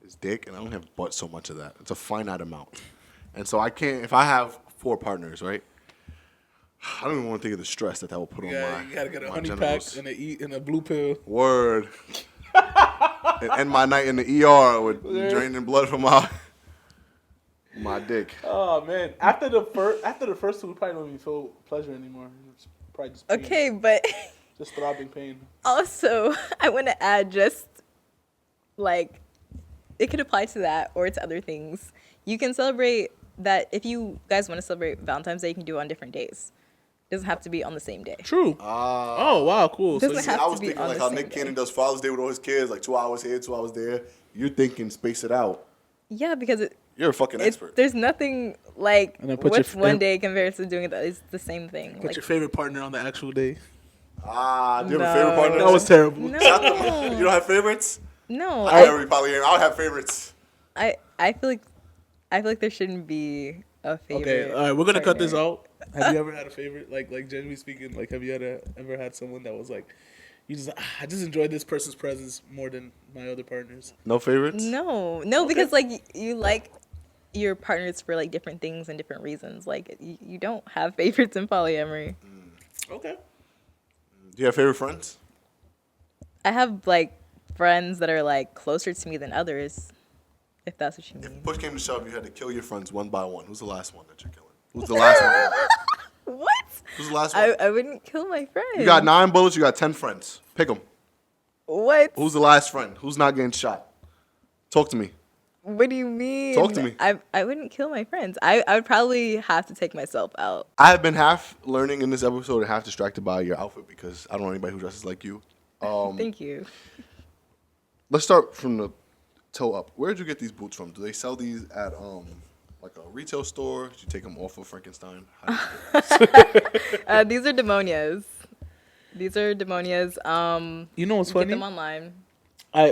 is dick, and I don't have but so much of that. It's a finite amount. And so I can't, if I have 4 partners, right? I don't even want to think of the stress that will put on Yeah, my you gotta get a my honey genitals. pack and a blue pill. Word. And end my night in the ER with draining blood from my dick. Oh man! After the first 2, we probably don't even feel pleasure anymore. It's probably just pain. Okay, but Just throbbing pain. also I want to add just like it could apply to that or to other things. You can celebrate that if you guys want to celebrate Valentine's Day, you can do it on different days. It doesn't have to be on the same day. True. Oh wow, cool. Doesn't have I to was be thinking on like the how same Nick day. Cannon does Father's Day with all his kids, like 2 hours here, 2 hours there. You're thinking space it out. Yeah, because You're a fucking expert. there's nothing like And then put your what's one day compared to doing it. It's the same thing. Put Like, your favorite partner on the actual day. Do you have a No. favorite partner? That was terrible. no, You don't have favorites? no. I never probably I don't have favorites. I feel like there shouldn't be a favorite. Okay, all right, we're gonna cut this partner. out. Have you ever had a favorite? Like generally speaking, like have you ever had someone that was like, you just I just enjoyed this person's presence more than my other partners. No favorites? No, because like you like your partners for like different things and different reasons. Like you don't have favorites in polyamory. Okay. Do you have favorite friends? I have like friends that are like closer to me than others, if that's what you mean. Push came to shove, you had to kill your friends one by one. Who's the last one that you're killing? Who's the last one? What? Who's the last one? I wouldn't kill my friend. You got 9 bullets, you got 10 friends. Pick them. What? Who's the last friend? Who's not getting shot? Talk to me. What do you mean? Talk to me. I wouldn't kill my friends. I would probably have to take myself out. I have been half learning in this episode and half distracted by your outfit because I don't know anybody who dresses like you. Thank you. Let's start from the toe up. Where did you get these boots from? Do they sell these at like a retail store? Did you take them off of Frankenstein? These are demonias. These are demonias. You know what's Get funny? them online.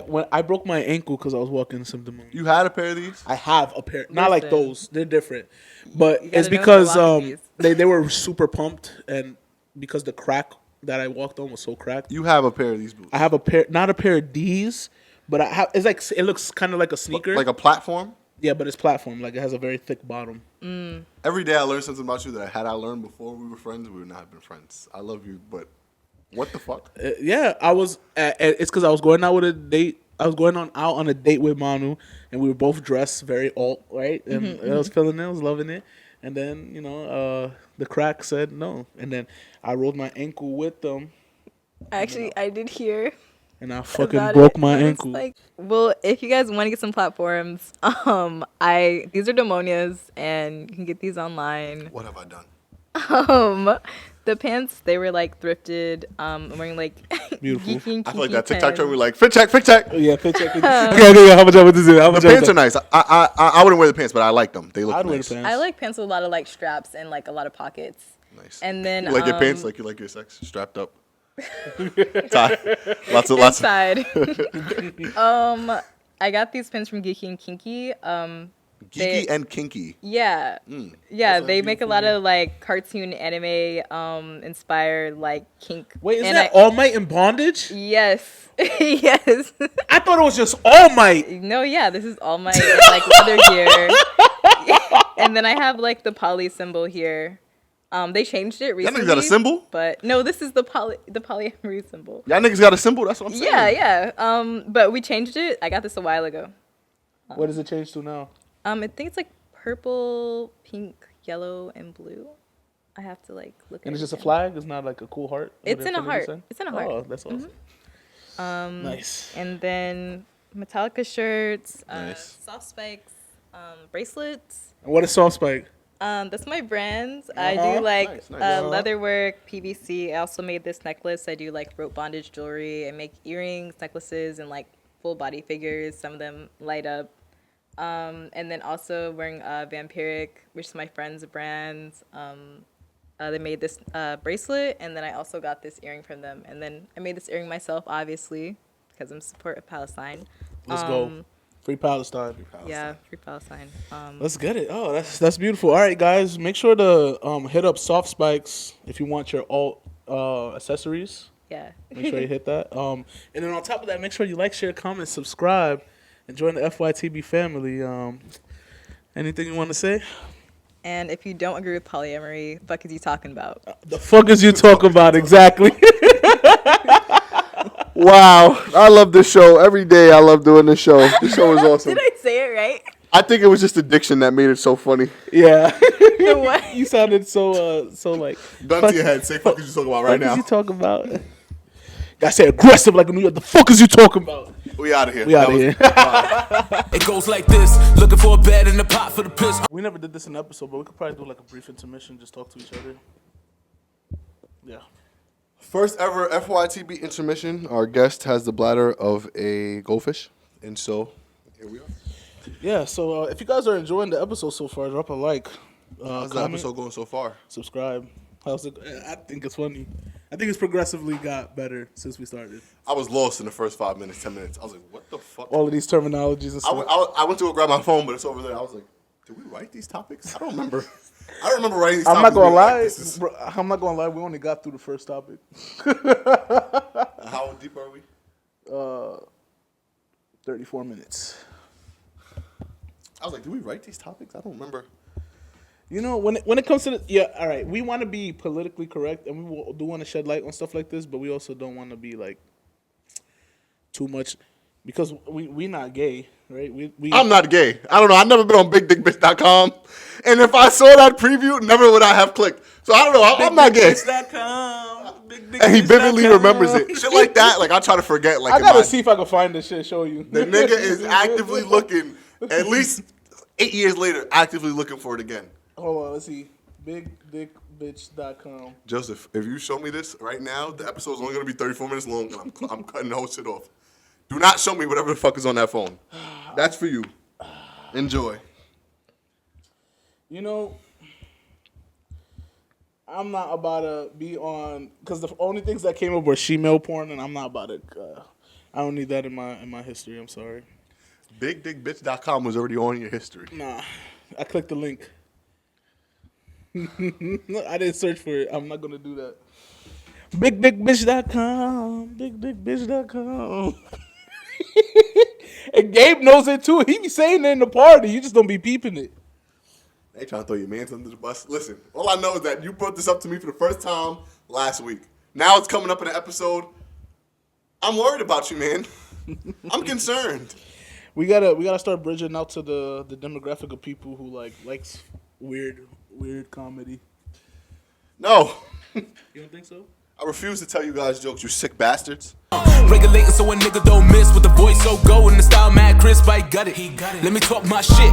When I broke my ankle because I was walking some demon. You had a pair of these? I have a pair, not like Listen. those. They're different, but You gotta it's know because philosophies. they were super pumped, and because the crack that I walked on was so cracked. You have a pair of these boots. I have a pair, not a pair of these, but I have. It's like it looks kind of like a sneaker. Like a platform? Yeah, but it's platform. Like it has a very thick bottom. Every day I learn something about you that had I learned before we were friends, we would not have been friends. I love you, but what the fuck? Yeah, I was. It's because I was going out with a date. I was going out on a date with Manu, and we were both dressed very alt, right? And I was feeling it, I was loving it. And then the crack said no, and then I rolled my ankle with them, Actually, I did hear and I fucking about broke it. my It's ankle. Like, well, if you guys want to get some platforms, these are demonias, and you can get these online. What have I done? The pants, they were like thrifted. I'm wearing like Beautiful. geeky and I feel like kinky that TikTok pants. term. We're like, fit check, fit check. Yeah, fit check. Okay, how much I would do? How The much pants are nice. I wouldn't wear the pants, but I like them. They look I'd wear nice. the pants. I like pants with a lot of like straps and like a lot of pockets. Nice. And then You like your pants like you like your sex strapped up. Tie. Lots of. inside. I got these pins from Geeky and Kinky. Geeky and kinky. Yeah, yeah. They make a lot of like cartoon anime inspired like kink. Wait, is and that All Might in Bondage? Yes, yes. I thought it was just All Might. No, yeah. This is all my like leather gear. And then I have like the poly symbol here. They changed it Y'all recently. niggas got a symbol? But no, this is the polyamory symbol. Y'all niggas got a symbol? That's what I'm saying. Yeah, yeah. But we changed it. I got this a while ago. What does it change to now? I think it's like purple, pink, yellow, and blue. I have to like look at And it it's just a again. flag? It's not like a cool heart? It's with in a infinity heart. sign? It's in a heart. Oh, that's awesome. Nice. And then Metallica shirts, Nice. soft spikes, bracelets. And what is Soft Spike? That's my brand. I Uh-huh. do like Nice, nice. leather work, PVC. I also made this necklace. I do like rope bondage jewelry. I make earrings, necklaces, and like full body figures. Some of them light up. And then also wearing Vampiric, which is my friend's brand. They made this bracelet, and then I also got this earring from them. And then I made this earring myself, obviously, because I'm support of Palestine. Let's go. Free Palestine. Yeah, free Palestine. Let's get it. Oh, that's beautiful. All right, guys, make sure to hit up Soft Spikes if you want your alt accessories. Yeah. Make sure you hit that. And then on top of that, make sure you like, share, comment, subscribe, and join the FYTB family. Anything you want to say? And if you don't agree with polyamory, fuck is you talking about? The fuck is you talking about exactly? Wow, I love this show. Every day I love doing this show. This show is awesome. Did I say it right? I think it was just the diction that made it so funny. Yeah. The what? You sounded so like. Gun to your head. Say fuck is you talking about right now. What is you talking about? Gotta say aggressive like a New York. The fuck is you talking about? We out of here. We out of here. It goes like this, looking for a bed in the pot for the piss. We never did this in an episode, but we could probably do like a brief intermission, just talk to each other. Yeah. First ever FYTB intermission. Our guest has the bladder of a goldfish. And so, here we are. Yeah, so if you guys are enjoying the episode so far, drop a like. How's the comment, episode going so far? subscribe. How's it? I think it's funny. I think it's progressively got better since we started. I was lost in the first 5 minutes, 10 minutes. I was like, what the fuck? All of these terminologies and stuff. I went to go grab my phone, but it's over there. I was like, did we write these topics? I don't remember. I don't remember writing these topics. I'm not gonna We were like, lie. this is- Bro, I'm not gonna lie. We only got through the first topic. How deep are we? 34 minutes. I was like, did we write these topics? I don't remember. You know, when it comes to all right, we want to be politically correct, and we do want to shed light on stuff like this, but we also don't want to be like too much because we not gay, right? We I'm not gay. I don't know. I've never been on BigDickBitch.com. And if I saw that preview, never would I have clicked. So I don't know. I'm not gay. And he vividly remembers it. Shit like that. Like I try to forget. Like I in gotta my- see if I can find this shit. Show you. The nigga is actively looking. At least 8 years later, actively looking for it again. Hold on, let's see. BigDickBitch.com. Joseph, if you show me this right now, the episode's only gonna be 34 minutes long, and I'm cutting the whole shit off. Do not show me whatever the fuck is on that phone. That's for you. Enjoy. You know, I'm not about to be on because the only things that came up were shemale porn, and I'm not about to. I don't need that in my history. I'm sorry. BigDickBitch.com was already on your history. Nah, I clicked the link. I didn't search for it. I'm not gonna do that. BigDickBitch.com. BigDickBitch.com. And Gabe knows it too. He be saying it in the party. You just don't be peeping it. They trying to throw your mans under the bus. Listen, all I know is that you brought this up to me for the first time last week. Now it's coming up in an episode. I'm worried about you, man. I'm concerned. We gotta start bridging out to the demographic of people who likes weird comedy. No. You don't think so? I refuse to tell you guys jokes, you sick bastards. Regulating so a nigga don't miss with the voice so go and the style mad crisp. I got it. Let me talk my shit.